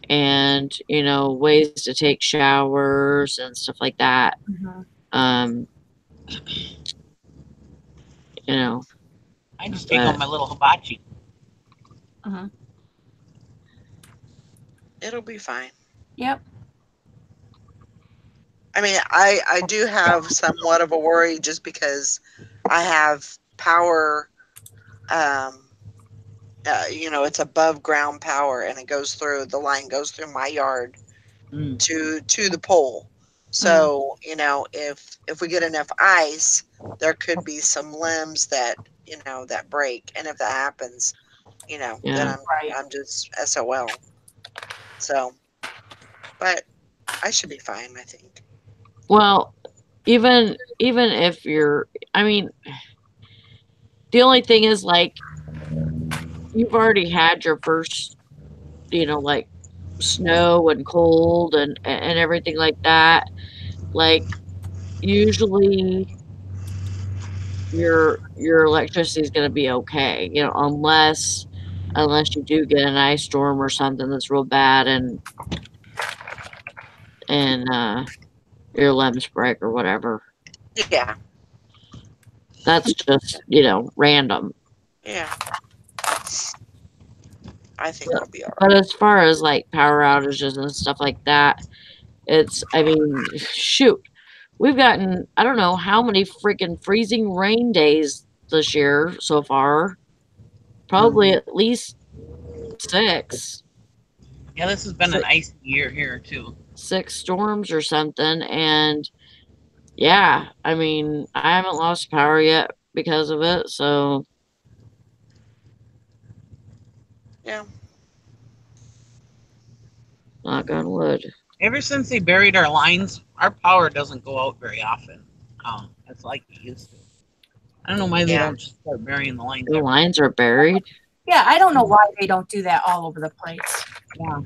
and, ways to take showers and stuff like that. Mhm. Um, you know, I just take but on my little hibachi. Mhm. it'll be fine. Yep. I mean, I do have somewhat of a worry just because I have power. Um, it's above ground power, and it goes through the line goes through my yard Mm. to the pole. So if we get enough ice, there could be some limbs that break, and if that happens, then yeah. Right. I'm just SOL. So, but I should be fine, I think. Well, even if you're, I mean, the only thing is like you've already had your first, like snow and cold and everything like that. Like usually your electricity is going to be okay, unless you do get an ice storm or something that's real bad and your limbs break or whatever. Yeah, That's just, random. yeah. I think But, we'll be all but right. as far as like power outages and stuff like that, I mean, shoot, we've gotten, I don't know how many freaking freezing rain days this year so far. Probably at least six, Yeah, this has been an si- icy year here too. 6 storms or something. And yeah, I mean, I haven't lost power yet because of it. So, Yeah. knock on wood. Ever since they buried our lines, our power doesn't go out very often. It's like it used to. I don't know why they Yeah. don't just start burying the lines. The lines are buried. Yeah, I don't know why they don't do that all over the place. Yeah,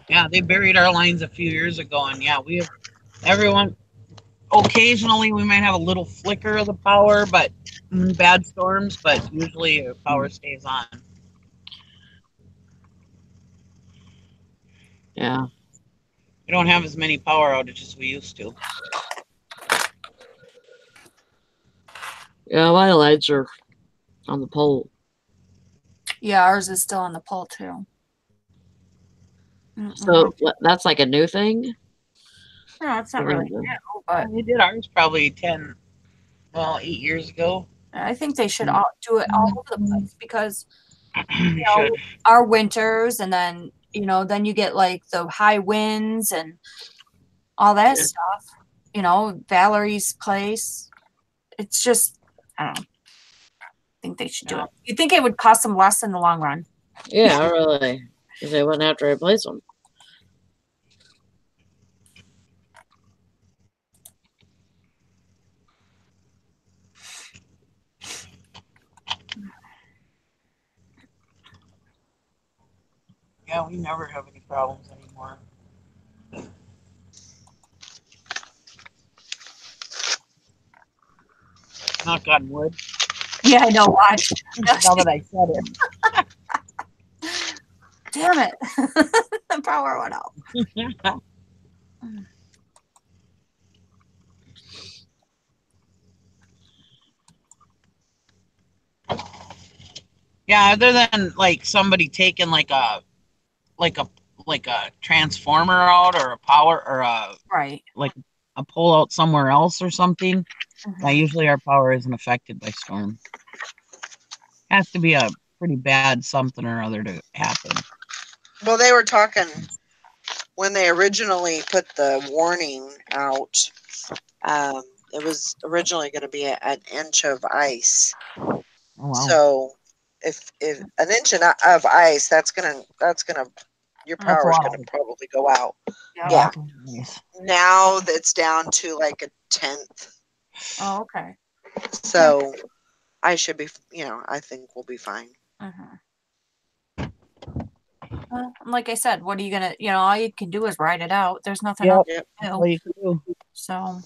yeah, they buried our lines a few years ago, and yeah, we have everyone. Occasionally, we might have a little flicker of the power, but bad storms. But usually, the power stays on. Yeah. We don't have as many power outages as we used to. Yeah, my lights are on the pole. Yeah, ours is still on the pole too. So that's like a new thing. No, it's not For them really to- new, but We did ours probably 8 years ago. I think they should all do it all over the place because We should. our winters and then then you get like the high winds and all that Yeah. stuff. Valerie's place. It's just I don't know. think they should do Yeah. it. You think it would cost them less in the long run? Yeah, really. Because they wouldn't have to replace them. Yeah, we never have any problems anymore. Knock on wood. Yeah, I know. Watch. Now that I said it. Damn it. The power went out. Yeah, other than like somebody taking like a like a like a transformer out or a power or Right. like a pole out somewhere else or something. Mhm. Yeah, usually our power isn't affected by storm. Has to be a pretty bad something or other to happen. Well, they were talking when they originally put the warning out. It was originally going to be an inch of ice. Oh wow. So if an inch of ice, that's gonna your That's a power is lot gonna of ice. probably go out. Yeah. Yeah. Nice. Now it's down to like a tenth. Oh, okay. So I should be, I think we'll be fine. Well, like I said, what are you gonna? All you can do is ride it out. There's nothing Yep. else Yep. to All do. you can do. So.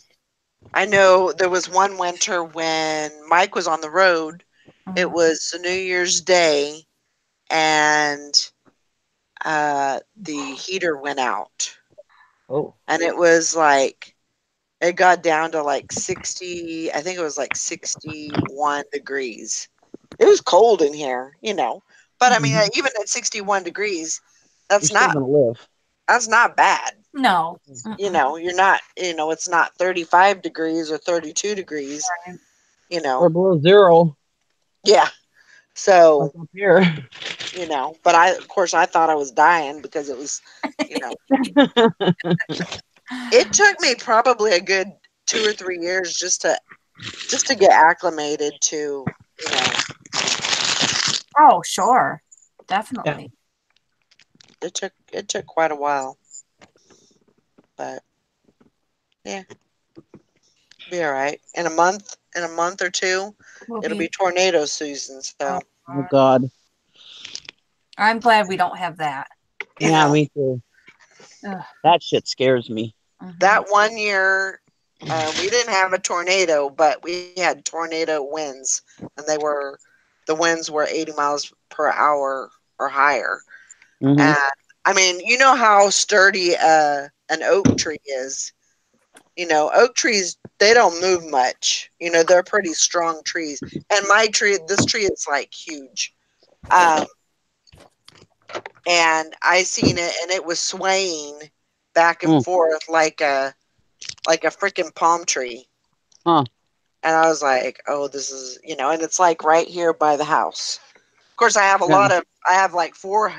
I know there was one winter when Mike was on the road. It was New Year's Day, and the heater went out, Oh. and it was like it got down to like 60. I think it was like 61 degrees. It was cold in here, But I mean, Mhm. even at 61 degrees, You're that's still not gonna live. bad. No. You're not. It's not 35 degrees or 32 degrees. Right. Or below zero, Yeah. So like up here. But of course, I thought I was dying because it was, you know, it took me probably a good 2 or 3 years just to get acclimated to, Oh, sure. Definitely. it took quite a while, but yeah, be all right. In a month or two, We'll it'll be tornado season. So, Oh God. I'm glad we don't have that. you Yeah, know, me too. Ugh. That shit scares me. that one year, we didn't have a tornado, but we had tornado winds, and the winds were 80 miles per hour or higher. Mhm. And I mean, you know how sturdy an oak tree is. Oak trees, they don't move much. They're pretty strong trees. And this tree is like huge. And I seen it, and it was swaying back and forth like a freaking palm tree. Huh. And I was like, oh, this is, and it's like right here by the house. Of course, I have I have like four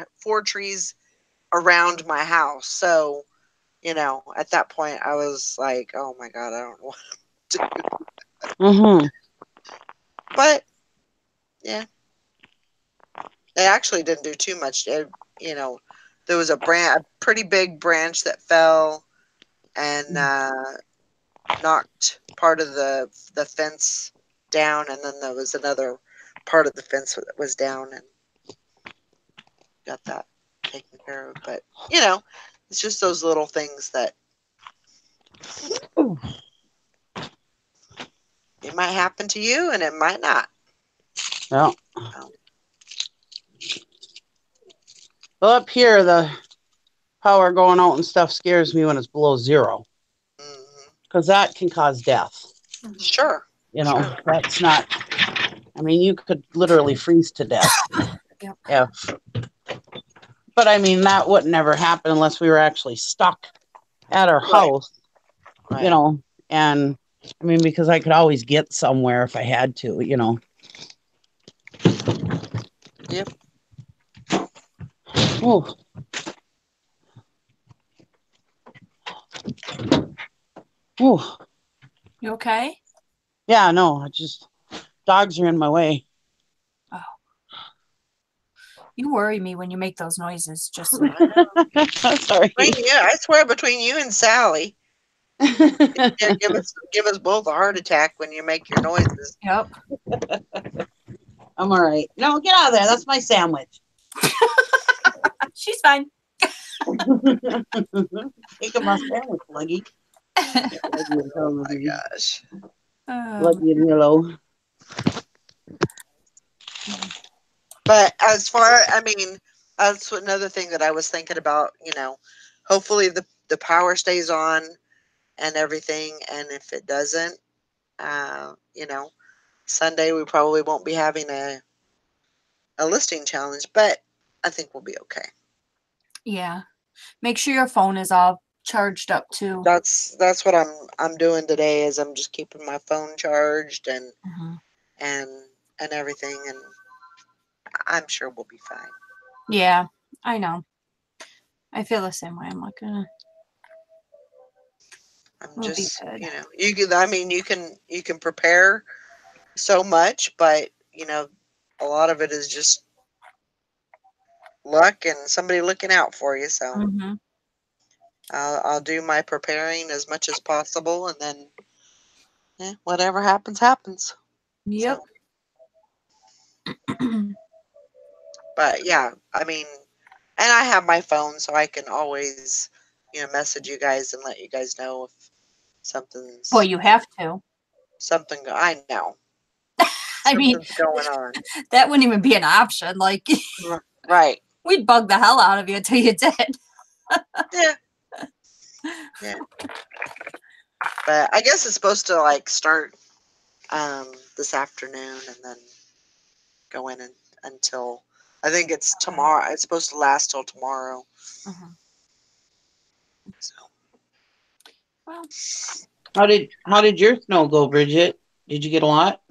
trees around my house. So, at that point I was like, oh my God, I don't know what to do. Mhm. But yeah, they actually didn't do too much. There was a pretty big branch that fell and knocked part of the fence down, and then there was another part of the fence that was down, and got that taken care of. But it's just those little things that it might happen to you, and it might not. Yeah. Well, up here, the power going out and stuff scares me when it's below zero, because that can cause death. Sure. Sure. That's not. I mean, you could literally freeze to death. Yep. But I mean, that would never happen unless we were actually stuck at our house. Right. And I mean, because I could always get somewhere if I had to. Yep. Oh. Oh. You okay? Yeah, no, dogs are in my way. You worry me when you make those noises. Just Sorry. I swear between you and Sally, yeah, give us both a heart attack when you make your noises. yep. I'm all right. No, get out of there. That's my sandwich. She's fine. Take my sandwich, Luggy. Oh my gosh. Luggy and Willow. But as far, I mean, that's another thing that I was thinking about. Hopefully the power stays on and everything, and if it doesn't, Sunday we probably won't be having a listing challenge, but I think we'll be okay. Yeah. Make sure your phone is all charged up too. That's what I'm doing today. Is I'm just keeping my phone charged and everything, and I'm sure we'll be fine. Yeah, I know. I feel the same way. I'm like, I'm we'll just, be good. you can. I mean, you can prepare so much, but a lot of it is just luck and somebody looking out for you. So Mm-hmm. I'll do my preparing as much as possible, and then whatever happens, happens. Yep. So. But yeah, I mean, and I have my phone, so I can always, message you guys and let you guys know if something's. Boy, you have to. I know. I mean, Something's going on. that wouldn't even be an option. Like, right. We'd bug the hell out of you until you did. Yeah. Yeah. But I guess it's supposed to start this afternoon and then go in until I think it's tomorrow. It's supposed to last till tomorrow. Uh-huh. So. Well, how did your snow go, Bridget? Did you get a lot?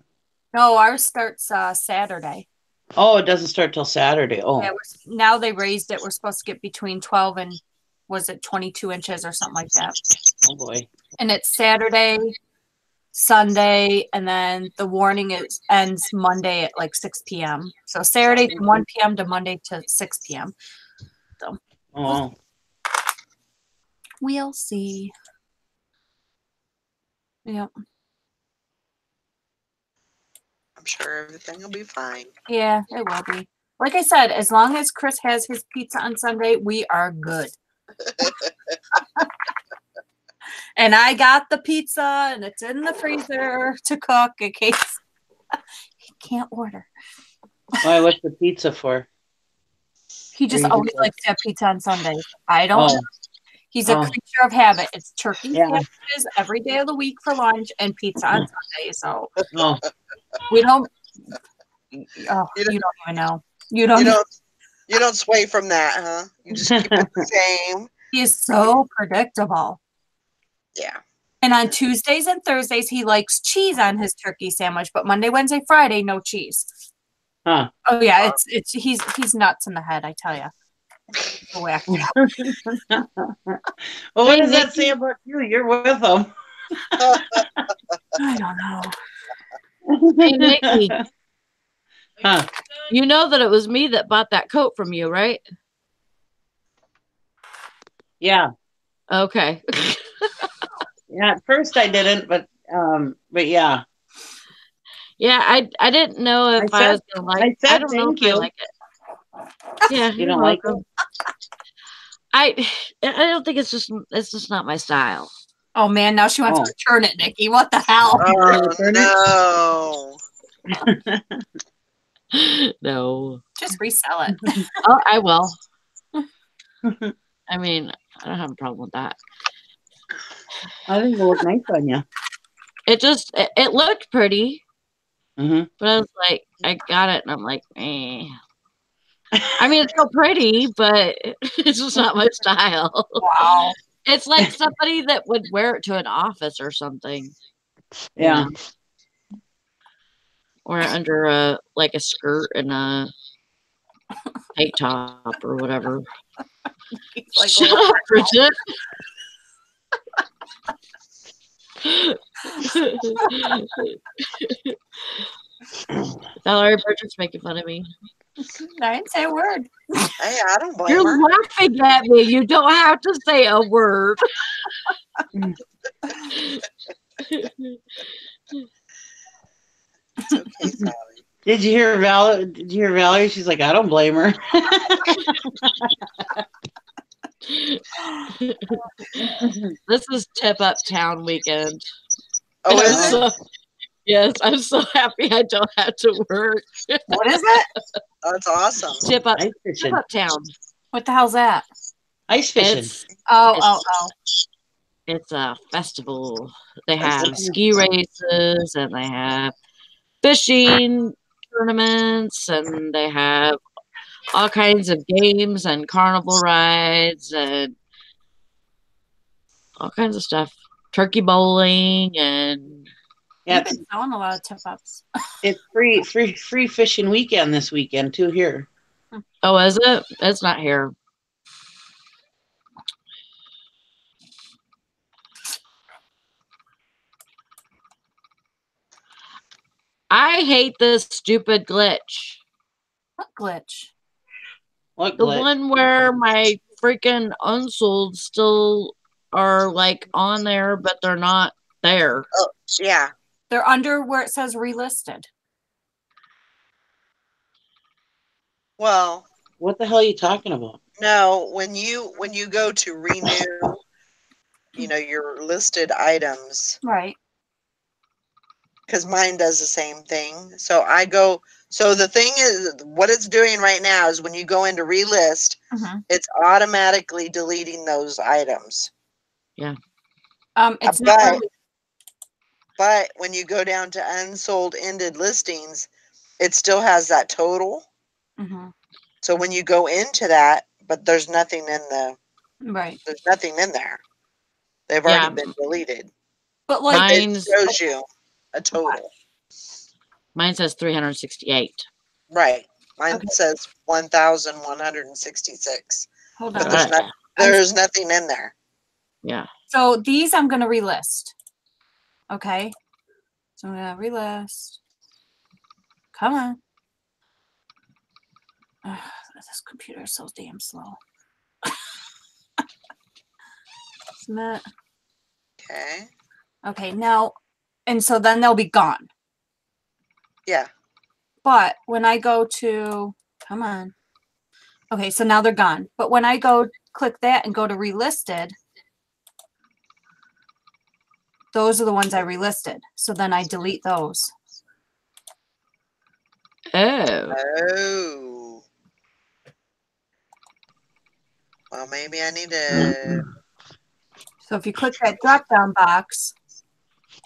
no, ours starts Saturday. Oh, it doesn't start till Saturday. Oh, Yeah, now they raised it. We're supposed to get between 12 and 22 inches or something like that. Oh boy. And it's Saturday, Sunday, and then the warning ends Monday at 6 p.m. So Saturday from 1 p.m. to Monday to 6 p.m. So we'll see. Yep. I'm sure everything will be fine. Yeah, it will be. Like I said, as long as Chris has his pizza on Sunday, we are good. And I got the pizza, and it's in the freezer to cook in case he can't order. Why? What's the pizza for? He just always likes to have pizza on Sundays. I don't know. He's a creature of habit. It's turkey sandwiches every day of the week for lunch and pizza on Sunday. So we don't. Oh, you don't even know. You don't sway from that, huh? You just keep it the same. He is so predictable. Yeah. And on Tuesdays and Thursdays, he likes cheese on his turkey sandwich, but Monday, Wednesday, Friday, no cheese. Huh. Oh yeah, he's nuts in the head, I tell you. Well, what does that say about you? You're with him. I don't know. Hey, Nikki. Huh. You know that it was me that bought that coat from you, right? Yeah. Okay. Yeah, at first I didn't, but yeah. Yeah, I didn't know if I was gonna like it. I don't know if I like it. Yeah, you don't like it? I don't think it's just not my style. Oh man, now she wants to return it, Nikki. What the hell? Oh no. No. Just resell it. Oh, I will. I mean, I don't have a problem with that. I think it'll look nice on you. It looked pretty. Mm-hmm. But I was like, I got it, and I'm like, eh. I mean, it's so pretty, but it's just not my style. Wow. It's like somebody that would wear it to an office or something. Yeah. Or under a skirt and a tank top or whatever. Like, shut up, Bridget. Valerie, Bridget's making fun of me. I didn't say a word. Hey, I don't blame You're her. laughing at me. You don't have to say a word. It's okay, Sally. Did you hear Valerie? She's like, I don't blame her. This is Tip Up Town weekend. Oh, I'm is it? so, yes, I'm so happy I don't have to work. What is it? That's awesome. Tip Up, Ice Tip fishing. Up Town. What the hell's that? Ice fishing. It's a festival. They have ski races and they have fishing tournaments and they have all kinds of games and carnival rides and all kinds of stuff. Turkey bowling and Yeah, You've been selling a lot of tip ups. it's free fishing weekend this weekend too here. oh, is it? It's not here. I hate this stupid glitch. What glitch? What The glitch? one where my freaking unsold still are like on there, but they're not there. Oh, yeah. They're under where it says relisted. Well, What the hell are you talking about? no. When you go to renew, your listed items, Right. because mine does the same thing. So I go. So the thing is, what it's doing right now is when you go into relist, Mm-hmm. it's automatically deleting those items. It's But- not really, But when you go down to unsold ended listings, it still has that total. mm-hmm. So when you go into that, but there's nothing in Right. there's nothing in there. They've already been deleted. But like It Mine's shows you a total. mine says 368. Right. Mine Okay. says 1,166. hold But on. there's nothing in there. Yeah. So these I'm gonna relist. Okay. So I'm gonna relist. Come on. Ugh, this computer is so damn slow. Submit. Okay. Okay, now, and so then they'll be gone. Yeah. But when I go to, come on. Okay, so now they're gone. But when I go click that and go to relisted, those are the ones I relisted. So then I delete those. Oh. Oh. Well, maybe I need to So if you click that drop down box,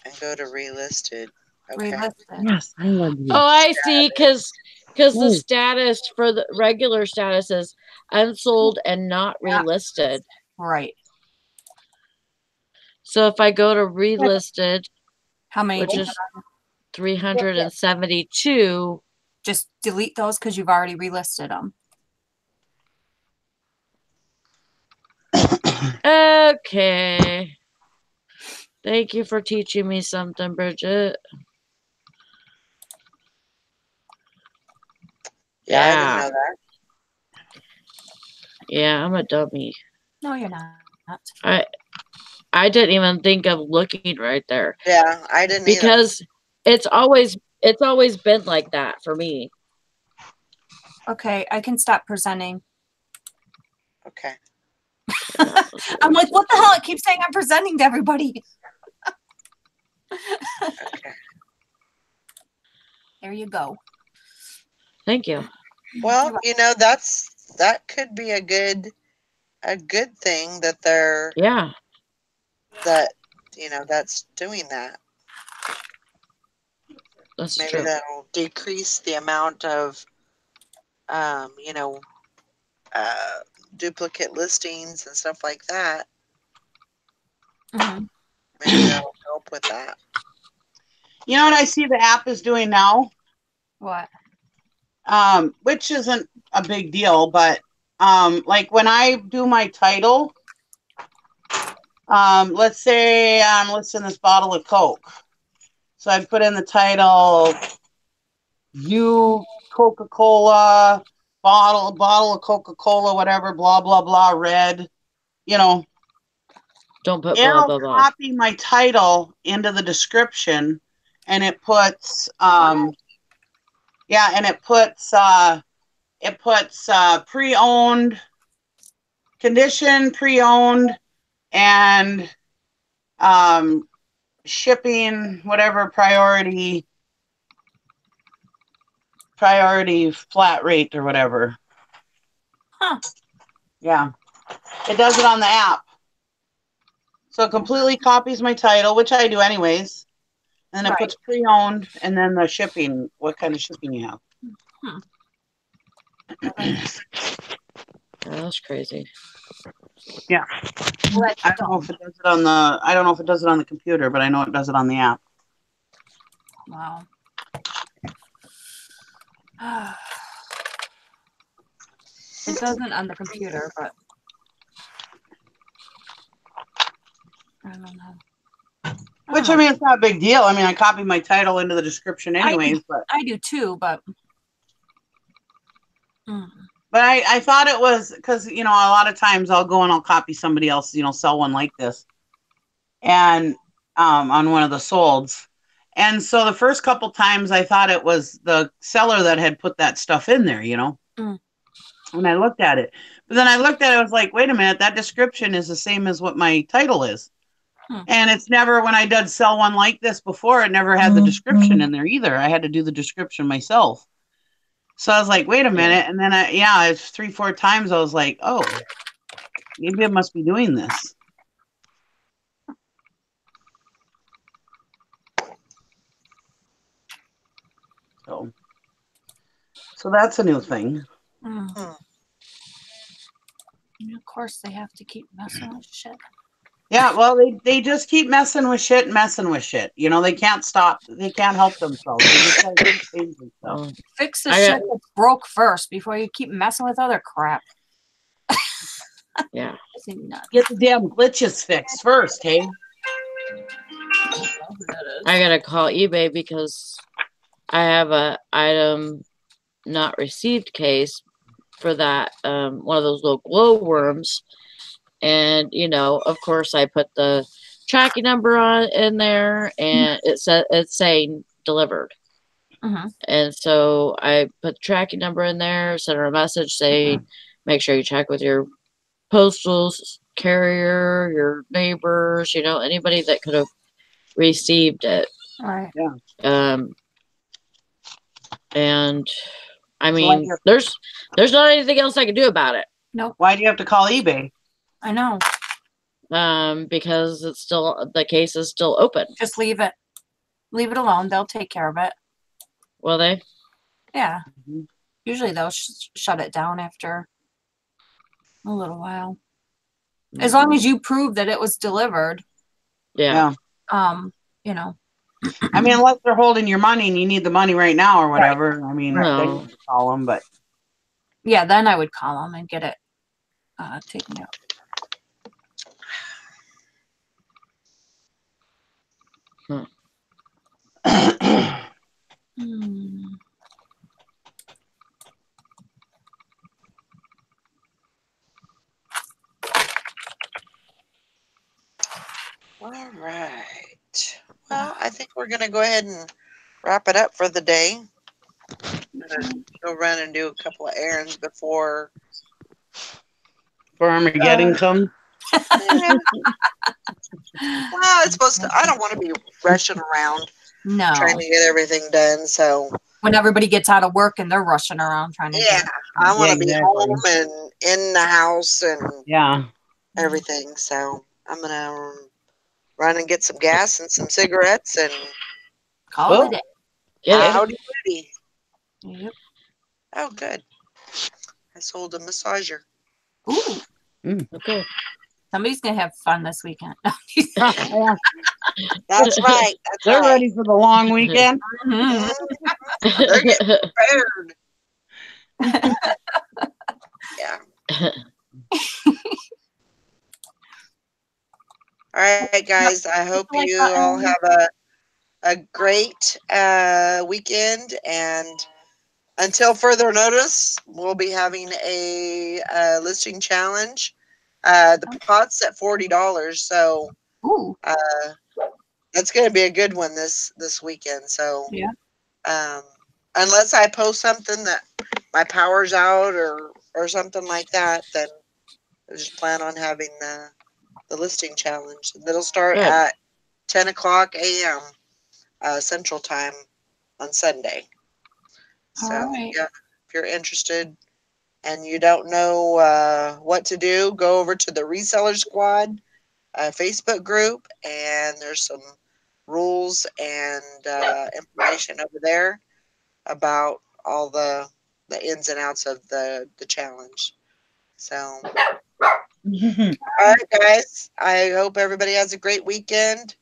and go to relisted. Okay. relisted. Yes, I love you. Oh, I see. Because the Ooh. status for the regular status is unsold and not Yeah. relisted. Right. So if I go to relisted, How many? which do you is have? 372, Just delete those because you've already relisted them. okay. Thank you for teaching me something, Bridget. Yeah, I didn't know that. Yeah, I'm a dummy. No, you're not. I didn't even think of looking right there Yeah, I didn't either. because it's always been like that for me. Okay, I can stop presenting. Okay. I'm like, what the hell? It keeps saying I'm presenting to everybody. Okay. There you go. Thank you. Well, that could be a good thing that they're Yeah. that's doing that. That's Maybe true. that'll decrease the amount of duplicate listings and stuff like that. Mhm. Maybe that'll help with that. You know what I see the app is doing now? What? Which isn't a big deal, but like when I do my title, let's say I'm listing this bottle of Coke. So I put in the title, "You Coca-Cola bottle of Coca-Cola, whatever, blah, blah, blah, red, you know, Don't put blah, it'll blah, blah. copy my title into the description, and it puts, yeah, and it puts pre-owned, condition, pre-owned, and shipping, whatever, priority flat rate or whatever. Huh. Yeah. It does it on the app. So it completely copies my title, which I do anyways. And then it Right. puts pre-owned and then the shipping, what kind of shipping you have. That's crazy. Yeah. Well, that's I don't know if it does it on the computer, but I know it does it on the app. Wow. It doesn't on the computer, but I don't know. Which, I mean, it's not a big deal. I mean, I copy my title into the description anyways, but I do too, but I thought it was because, you know, a lot of times I'll go and I'll copy somebody else, you know, sell one like this. And on one of the solds. And so the first couple times I thought it was the seller that had put that stuff in there, you know. When I looked at it. But then I looked at it, I was like, wait a minute, that description is the same as what my title is. And it's never, when I did sell one like this before, it never had the description in there either. I had to do the description myself. So I was like, wait a minute. And then it's 3-4 times I was like, oh, maybe it must be doing this. So that's a new thing. and of course they have to keep messing with shit. Yeah, well, they just keep messing with shit. You know, they can't stop. They can't help themselves. They just gotta keep changing stuff. Fix the shit that broke first before you keep messing with other crap. Yeah. Get the damn glitches fixed first, hey? I gotta call eBay because I have a item not received case for that one of those little glow worms, and you know, of course, I put the tracking number on in there, and it's saying delivered. And so I put the tracking number in there, sent her a message saying, make sure you check with your postal carrier, your neighbors, you know, anybody that could have received it. Right. Yeah. And I mean, there's not anything else I can do about it. Nope. Why do you have to call eBay? I know. Because it's still, the case is still open. Just leave it. Leave it alone. They'll take care of it. Will they? Yeah. Usually they'll shut it down after a little while. As long as you prove that it was delivered. Yeah. You know. I mean, unless they're holding your money and you need the money right now or whatever. Right. I mean, then you can call them, but. Yeah, then I would call them and get it taken out. All right. Well, I think we're going to go ahead and wrap it up for the day. I'm going to go run and do a couple of errands before Armageddon comes. Yeah. Well, it's supposed to. I don't want to be rushing around. No. Trying to get everything done. So when everybody gets out of work and they're rushing around trying to. Yeah, I want to be home and in the house and everything. So I'm gonna run and get some gas and some cigarettes and call it a day. Howdy doody. Yep. Oh, good. I sold a massager. Ooh. Okay. Somebody's gonna have fun this weekend. That's right. They're ready for the long weekend. They're getting prepared. Yeah. All right, guys. I hope you all have a great weekend, and until further notice, we'll be having a listing challenge. The pot's at $40, so Ooh, that's going to be a good one this weekend. So yeah. Unless I post something that my power's out or something like that, then I just plan on having the listing challenge. That'll start Good. at 10 o'clock a.m. Central Time on Sunday. So, All right. yeah, if you're interested and you don't know what to do, go over to the Reseller Squad Facebook group, and there's some rules and information over there about all the ins and outs of the challenge. So, all right, guys. I hope everybody has a great weekend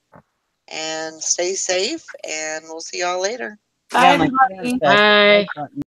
and stay safe. And we'll see y'all later. Bye, Yeah, my everybody. kid has that Bye. like button.